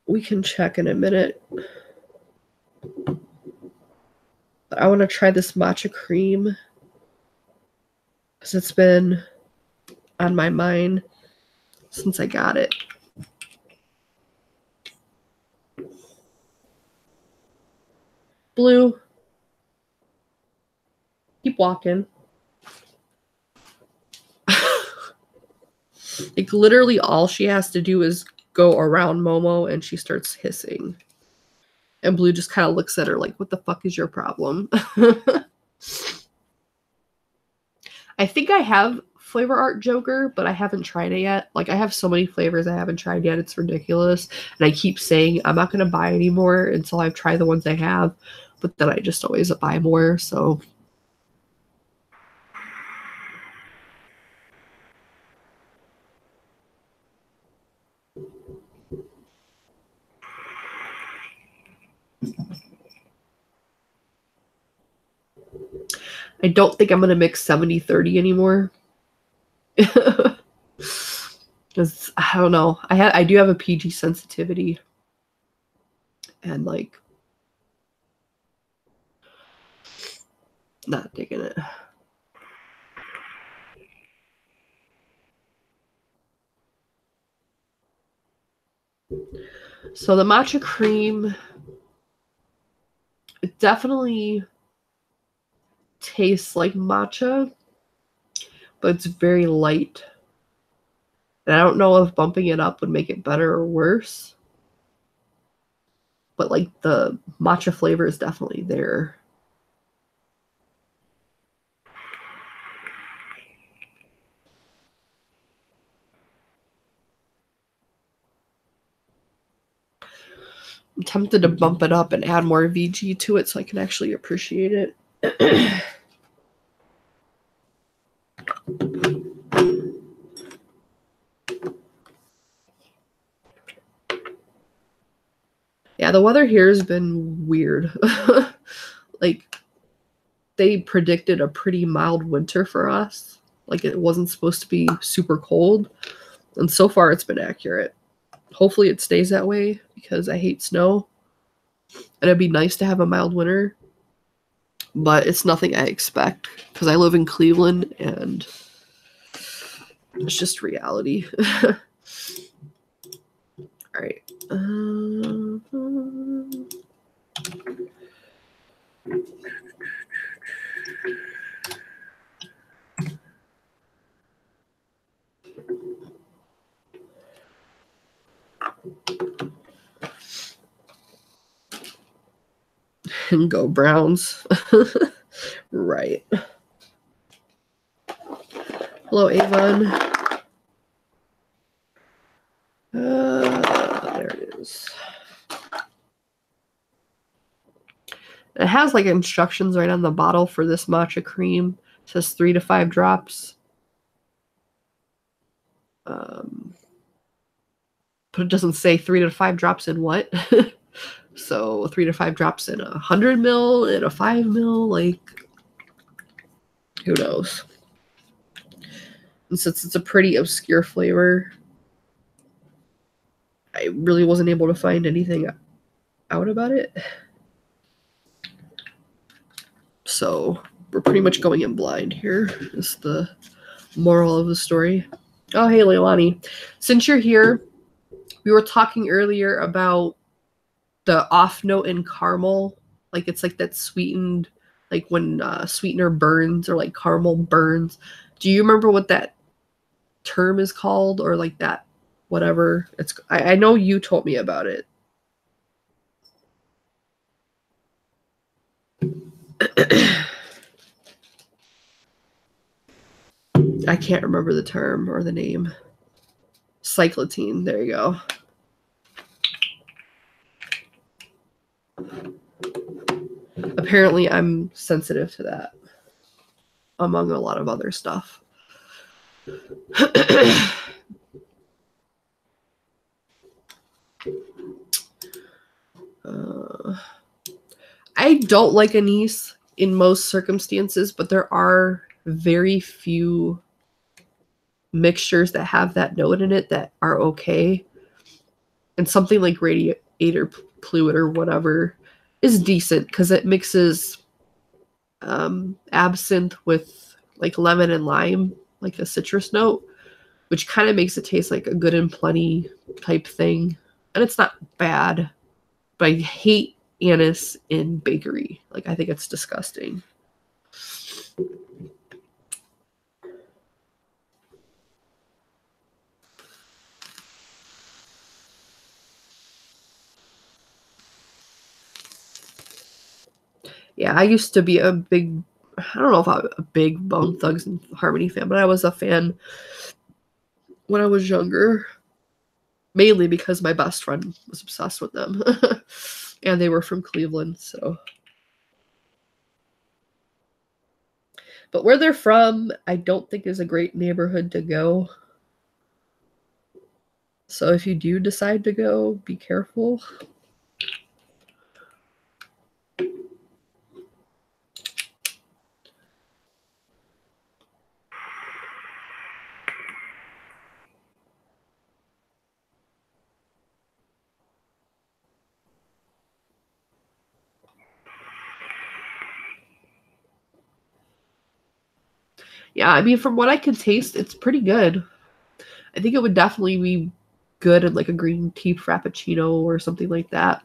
we can check in a minute. But I want to try this matcha cream, because it's been on my mind since I got it. Blue, keep walking. Like literally all she has to do is go around Momo and she starts hissing. And Blue just kind of looks at her like, what the fuck is your problem? I think I have Flavor Art Joker, but I haven't tried it yet. Like, I have so many flavors I haven't tried yet. It's ridiculous. And I keep saying I'm not going to buy any more until I've tried the ones I have. But then I just always buy more, so... I don't think I'm going to mix 70-30 anymore. Because, I don't know. I do have a PG sensitivity. And, like, not digging it. So the matcha cream, it definitely tastes like matcha, but it's very light. And I don't know if bumping it up would make it better or worse. But like the matcha flavor is definitely there. I'm tempted to bump it up and add more VG to it so I can actually appreciate it. Yeah, the weather here has been weird. Like, they predicted a pretty mild winter for us. Like it wasn't supposed to be super cold. And so far it's been accurate. Hopefully it stays that way because I hate snow. And it'd be nice to have a mild winter. But it's nothing I expect because I live in Cleveland and it's just reality. All right. And go Browns. Right. Hello, Avon. There it is. It has like instructions right on the bottle for this matcha cream. It says 3 to 5 drops. But it doesn't say 3 to 5 drops in what. So 3 to 5 drops in 100 ml, in a 5 ml, like who knows? And since it's a pretty obscure flavor, I really wasn't able to find anything out about it. So we're pretty much going in blind here, is the moral of the story. Oh, hey, Leilani. Since you're here, we were talking earlier about the off note in caramel. Like it's like that sweetened, like when sweetener burns or like caramel burns. Do you remember what that term is called, or like that whatever? It's I know you told me about it. I can't remember the term or the name. Cyclotine, there you go. Apparently I'm sensitive to that, among a lot of other stuff. I don't like anise in most circumstances, but there are very few mixtures that have that note in it that are okay. And something like radiator fluid or whatever is decent because it mixes absinthe with like lemon and lime, like a citrus note, which kind of makes it taste like a Good and Plenty type thing. And it's not bad, but I hate anise in bakery. Like, I think it's disgusting. Yeah, I used to be a big, I don't know if I'm a big Bone Thugs and Harmony fan, but I was a fan when I was younger. Mainly because my best friend was obsessed with them. And they were from Cleveland, so. But where they're from, I don't think is a great neighborhood to go. So if you do decide to go, be careful. Yeah, I mean, from what I can taste, it's pretty good. I think it would definitely be good in like a green tea frappuccino or something like that.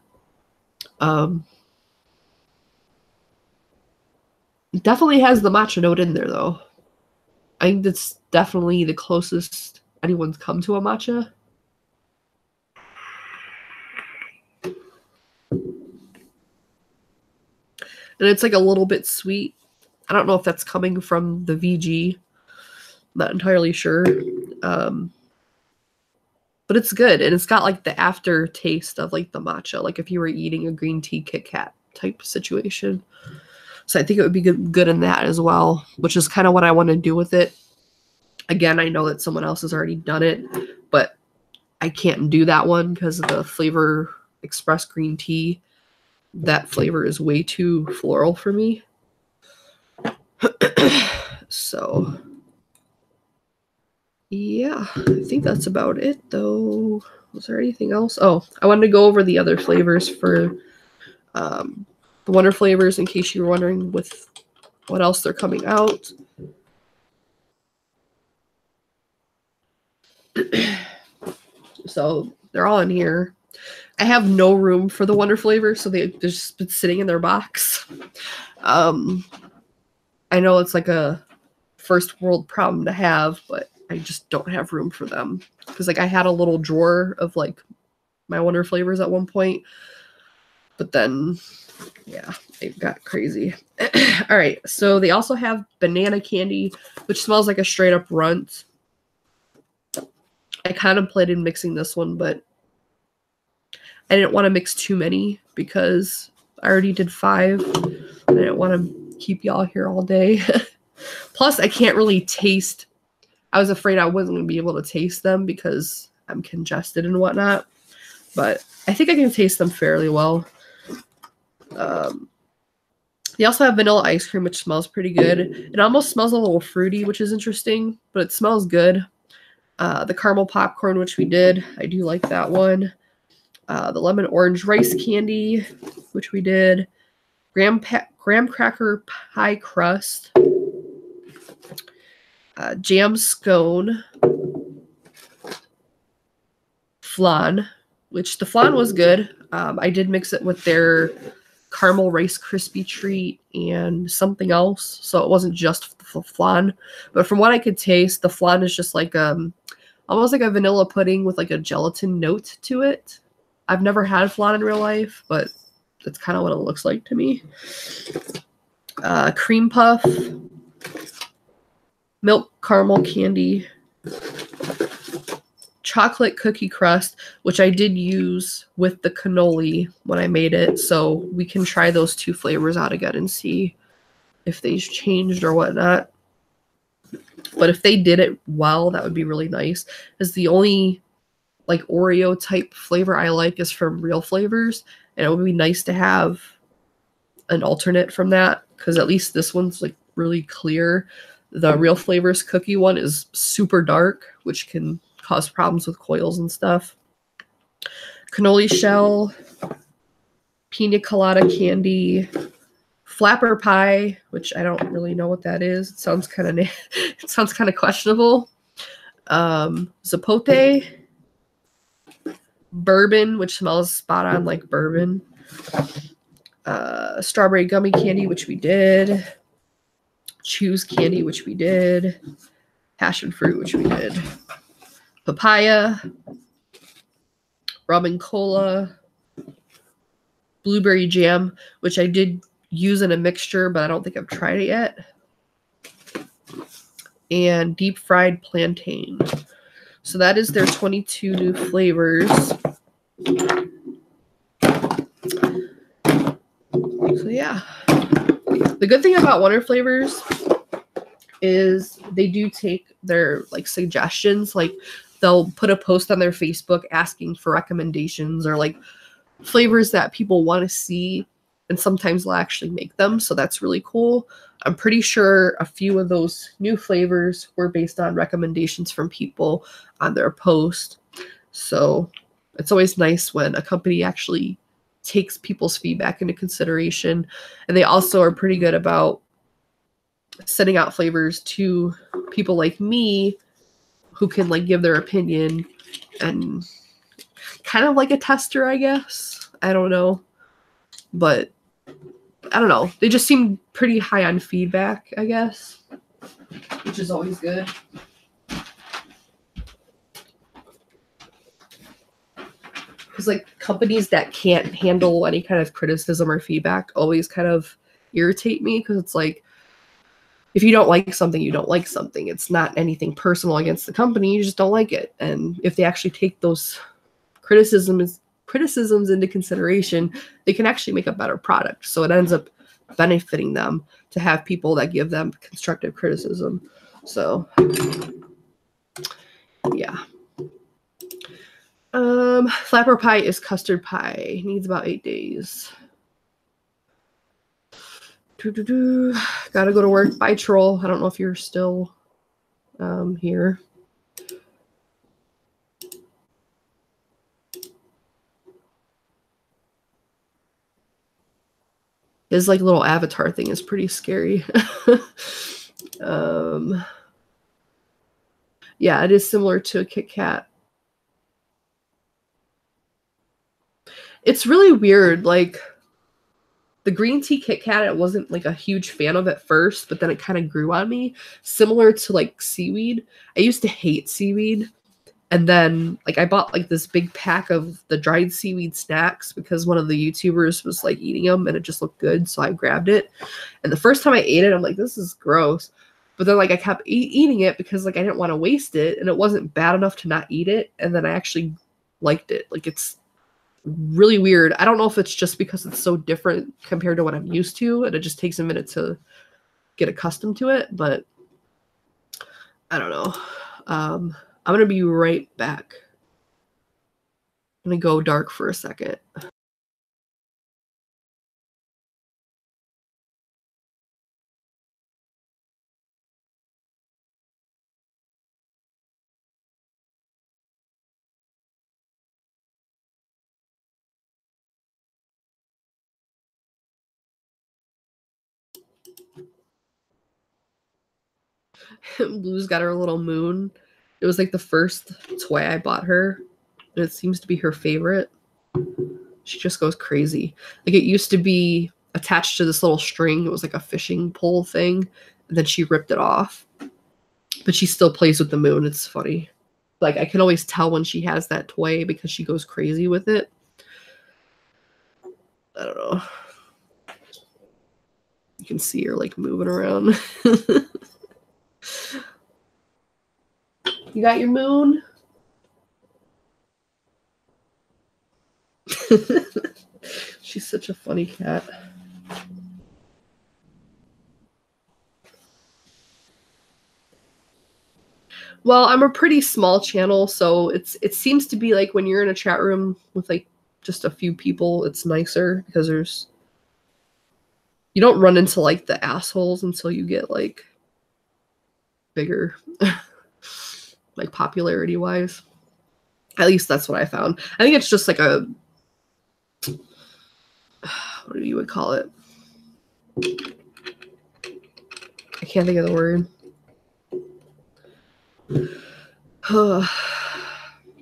It definitely has the matcha note in there, though. I think that's definitely the closest anyone's come to a matcha. And it's like a little bit sweet. I don't know if that's coming from the VG. I'm not entirely sure. But it's good. And it's got like the aftertaste of like the matcha. Like if you were eating a green tea Kit Kat type situation. So I think it would be good in that as well, which is kind of what I want to do with it. Again, I know that someone else has already done it, but I can't do that one because of the Flavor Express green tea. That flavor is way too floral for me. So Yeah, I think that's about it though. Was there anything else? Oh, I wanted to go over the other flavors for the Wonder Flavors in case you were wondering with what else they're coming out. So they're all in here. I have no room for the Wonder Flavors, so they've just been sitting in their box. I know it's like a first world problem to have, but I just don't have room for them. Because like I had a little drawer of like my Wonder Flavors at one point, but then yeah, it got crazy. All right, so they also have banana candy, which smells like a straight up runt. I contemplated mixing this one, but I didn't want to mix too many because I already did 5. I didn't want to keep y'all here all day. Plus, I can't really taste. I was afraid I wasn't going to be able to taste them because I'm congested and whatnot. But I think I can taste them fairly well. They also have vanilla ice cream, which smells pretty good. It almost smells a little fruity, which is interesting, but it smells good. The caramel popcorn, which we did. I do like that one. The lemon orange rice candy, which we did. Graham cracker pie crust. Jam scone. Flan, which the flan was good. I did mix it with their caramel rice crispy treat and something else, so it wasn't just the flan. But from what I could taste, the flan is just like almost like a vanilla pudding with like a gelatin note to it. I've never had flan in real life, but that's kind of what it looks like to me. Cream puff, milk caramel candy, chocolate cookie crust, which I did use with the cannoli when I made it. So we can try those 2 flavors out again and see if they've changed or whatnot. But if they did it well, that would be really nice. Because the only like Oreo type flavor I like is from Real Flavors. And it would be nice to have an alternate from that. Because at least this one's like really clear. The Real Flavors cookie one is super dark, which can cause problems with coils and stuff. Cannoli shell, pina colada candy, flapper pie, which I don't really know what that is. It sounds kind of questionable. Zapote, bourbon, which smells spot on like bourbon. Strawberry gummy candy, which we did. Choose candy, which we did. Passion fruit, which we did. Papaya, rum and cola, blueberry jam, which I did use in a mixture, but I don't think I've tried it yet, and deep fried plantain. So that is their 22 new flavors. So yeah, the good thing about Wonder Flavors is they do take their like suggestions. Like they'll put a post on their Facebook asking for recommendations or like flavors that people want to see, and sometimes they'll actually make them. So that's really cool. I'm pretty sure a few of those new flavors were based on recommendations from people on their post. So it's always nice when a company actually takes people's feedback into consideration. And they also are pretty good about sending out flavors to people like me who can like give their opinion and kind of like a tester, I guess. I don't know. But I don't know. They just seem pretty high on feedback, I guess, which is always good. Because like companies that can't handle any kind of criticism or feedback always kind of irritate me, because it's like, if you don't like something, you don't like something. It's not anything personal against the company. You just don't like it. And if they actually take those criticisms into consideration, they can actually make a better product. So it ends up benefiting them to have people that give them constructive criticism. So yeah. Flapper pie is custard pie. It needs about 8 days. Gotta go to work. Bye, troll. I don't know if you're still here. His like little avatar thing is pretty scary. Yeah, it is similar to a Kit Kat. It's really weird. Like the green tea Kit Kat, I wasn't like a huge fan of at first, but then it kind of grew on me. Similar to like seaweed. I used to hate seaweed. And then like I bought like this big pack of the dried seaweed snacks because one of the YouTubers was like eating them and it just looked good. So I grabbed it. And the first time I ate it, I'm like, this is gross. But then like I kept eating it because like I didn't want to waste it. And it wasn't bad enough to not eat it. And then I actually liked it. Like it's really weird. I don't know if it's just because it's so different compared to what I'm used to. And it just takes a minute to get accustomed to it. But I don't know. I'm going to be right back. I'm going to go dark for a second. Blue's got her little moon. It was like the first toy I bought her. And it seems to be her favorite. She just goes crazy. Like it used to be attached to this little string. It was like a fishing pole thing. And then she ripped it off. But she still plays with the moon. It's funny. Like I can always tell when she has that toy because she goes crazy with it. I don't know. You can see her like moving around. You got your moon? She's such a funny cat. Well, I'm a pretty small channel, so it seems to be like when you're in a chat room with like just a few people, it's nicer because you don't run into like the assholes until you get like bigger, like popularity wise. At least that's what I found. I think it's just like a, what do you would call it? I can't think of the word.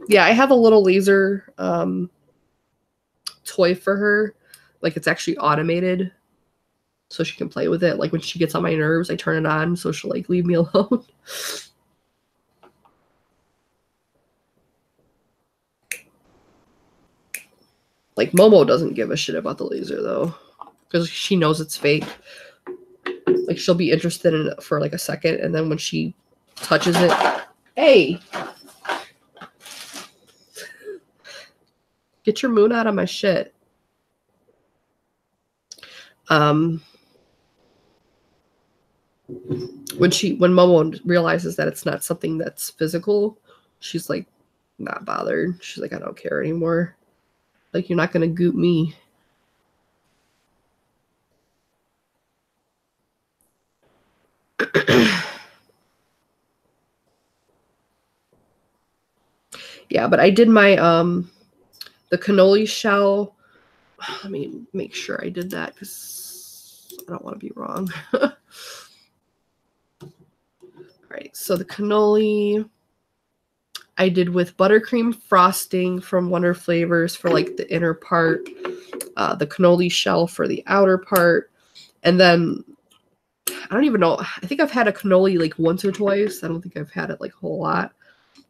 Yeah, I have a little laser toy for her. Like it's actually automated, so she can play with it. Like when she gets on my nerves, I turn it on so she'll like leave me alone. Like Momo doesn't give a shit about the laser though, because she knows it's fake. Like she'll be interested in it for like a second, and then when she touches it, hey, get your moon out of my shit. When Momo realizes that it's not something that's physical, she's like not bothered. She's like, I don't care anymore. Like you're not gonna goop me. Yeah, but I did my the cannoli shell. Let me make sure I did that because I don't want to be wrong. All right, so the cannoli I did with buttercream frosting from Wonder Flavors for like the inner part, the cannoli shell for the outer part, and then I don't even know. I think I've had a cannoli like once or twice. I don't think I've had it like a whole lot.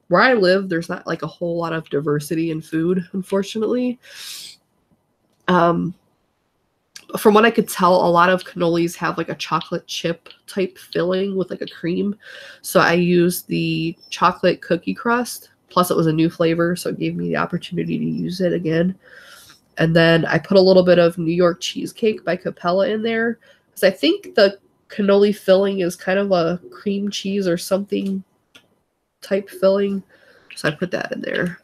Where I live, there's not like a whole lot of diversity in food, unfortunately. From what I could tell, a lot of cannolis have like a chocolate chip type filling with like a cream. So I used the chocolate cookie crust. Plus, it was a new flavor, so it gave me the opportunity to use it again. And then I put a little bit of New York cheesecake by Capella in there because I think the cannoli filling is kind of a cream cheese or something type filling. So I put that in there.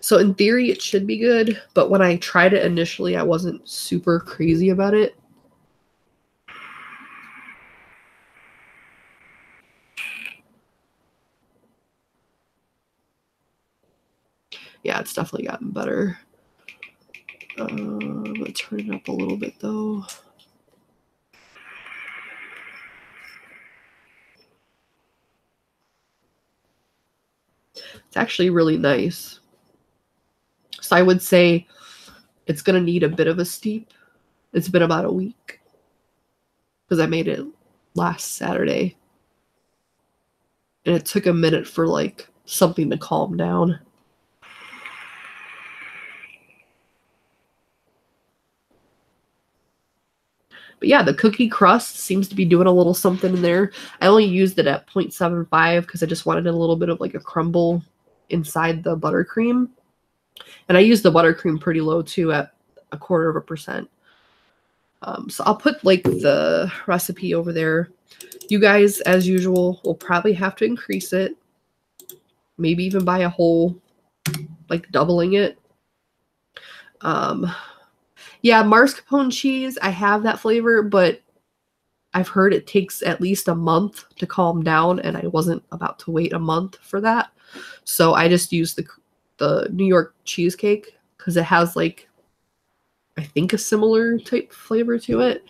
So in theory, it should be good, but when I tried it initially, I wasn't super crazy about it. Yeah, it's definitely gotten better. I'm gonna turn it up a little bit though. It's actually really nice. So I would say it's gonna need a bit of a steep. It's been about a week because I made it last Saturday. And it took a minute for like something to calm down. But yeah, the cookie crust seems to be doing a little something in there. I only used it at 0.75 because I just wanted a little bit of like a crumble inside the buttercream. And I used the buttercream pretty low too at 0.25%. So I'll put like the recipe over there. You guys, as usual, will probably have to increase it. Maybe even buy a whole, like doubling it. Yeah, mascarpone cheese, I have that flavor, but I've heard it takes at least a month to calm down, and I wasn't about to wait a month for that. So I just used the New York cheesecake because it has like, I think, a similar type flavor to it.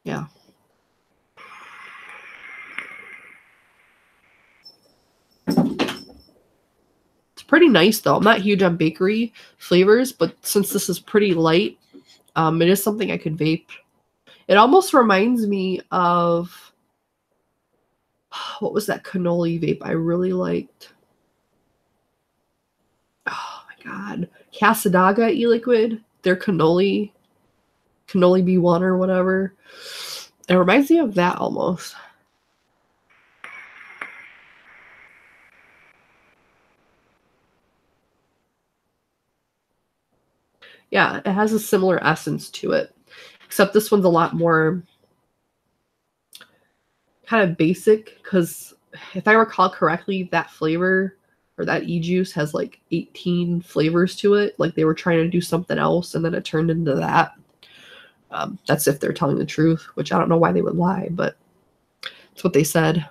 Yeah. It's pretty nice though. I'm not huge on bakery flavors, but since this is pretty light, it is something I could vape. It almost reminds me of, what was that cannoli vape I really liked? Oh my god. Casadaga e-liquid. Their cannoli B1 or whatever. It reminds me of that almost. Yeah, it has a similar essence to it. Except this one's a lot more kind of basic, because if I recall correctly, that flavor or that e-juice has like 18 flavors to it. Like they were trying to do something else and then it turned into that. That's if they're telling the truth, which I don't know why they would lie, but that's what they said.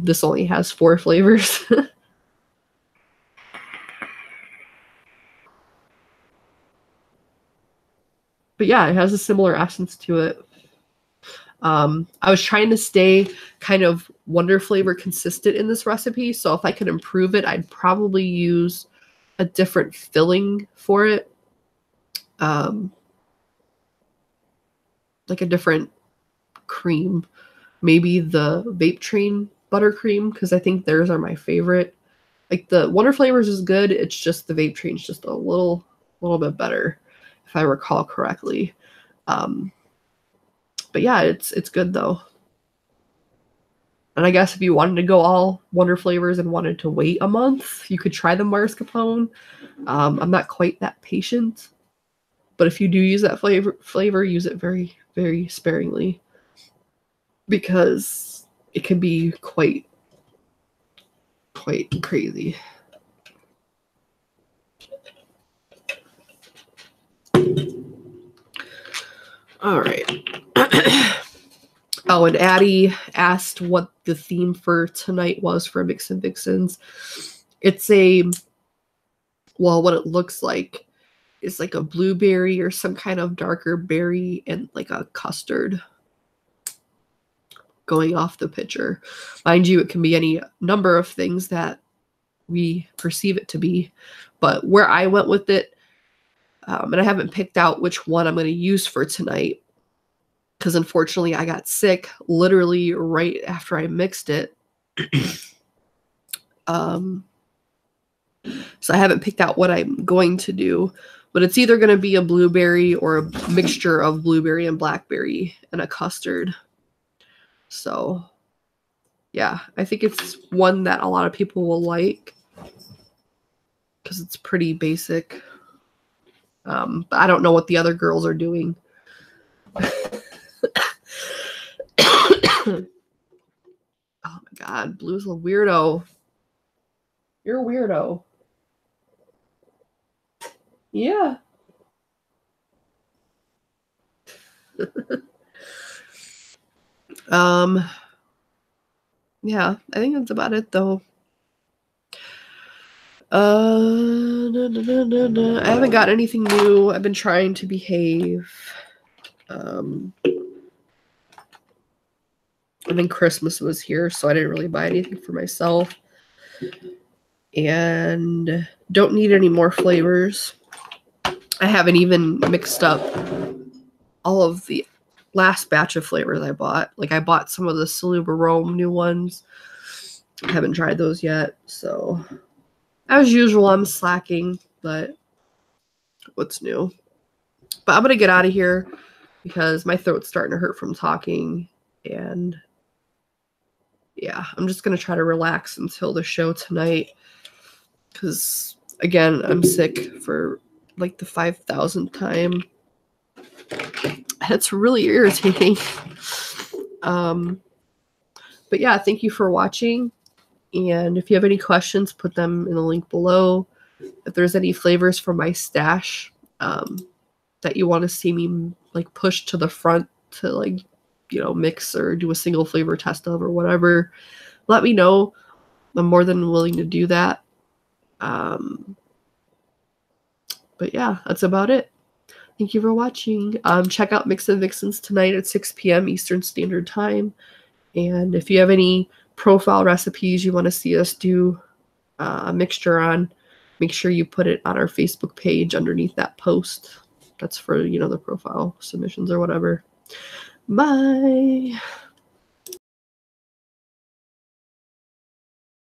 This only has 4 flavors. But yeah, it has a similar essence to it. I was trying to stay kind of Wonder flavor consistent in this recipe, so if I could improve it, I'd probably use a different filling for it. Like a different cream. Maybe the Vape Train buttercream, because I think theirs are my favorite. Like the Wonder flavors is good, it's just the Vape Train's just a little bit better, if I recall correctly. But yeah, it's good though. And I guess if you wanted to go all Wonder flavors and wanted to wait a month, you could try the mascarpone. I'm not quite that patient, but if you do use that flavor, use it very, very sparingly, because it can be quite crazy. All right. Oh, and Addie asked what the theme for tonight was for Mix and Vixens. It's what it looks like is like a blueberry or some kind of darker berry and like a custard going off the picture. Mind you, it can be any number of things that we perceive it to be. But where I went with it, and I haven't picked out which one I'm going to use for tonight, because unfortunately I got sick literally right after I mixed it. So I haven't picked out what I'm going to do, but it's either going to be a blueberry or a mixture of blueberry and blackberry and a custard. So yeah, I think it's one that a lot of people will like because it's pretty basic. But I don't know what the other girls are doing. Oh my god, Blue's a weirdo. You're a weirdo. Yeah. Yeah, I think that's about it though. I haven't got anything new. I've been trying to behave. And then Christmas was here, so I didn't really buy anything for myself. And don't need any more flavors. I haven't even mixed up all of the last batch of flavors I bought. Like, I bought some of the Saluba Rome new ones. I haven't tried those yet, so as usual, I'm slacking, but what's new? But I'm going to get out of here because my throat's starting to hurt from talking, and yeah, I'm just going to try to relax until the show tonight because, again, I'm sick for like the 5,000th time. It's really irritating. But yeah, thank you for watching. And if you have any questions, put them in the link below. If there's any flavors from my stash that you want to see me like push to the front to like, you know, mix or do a single flavor test of or whatever, let me know. I'm more than willing to do that. But yeah, that's about it. Thank you for watching. Check out Mix and Vixens tonight at 6 p.m. Eastern Standard Time. And if you have any profile recipes you want to see us do a mixture on, make sure you put it on our Facebook page underneath that post. That's for, you know, the profile submissions or whatever. Bye.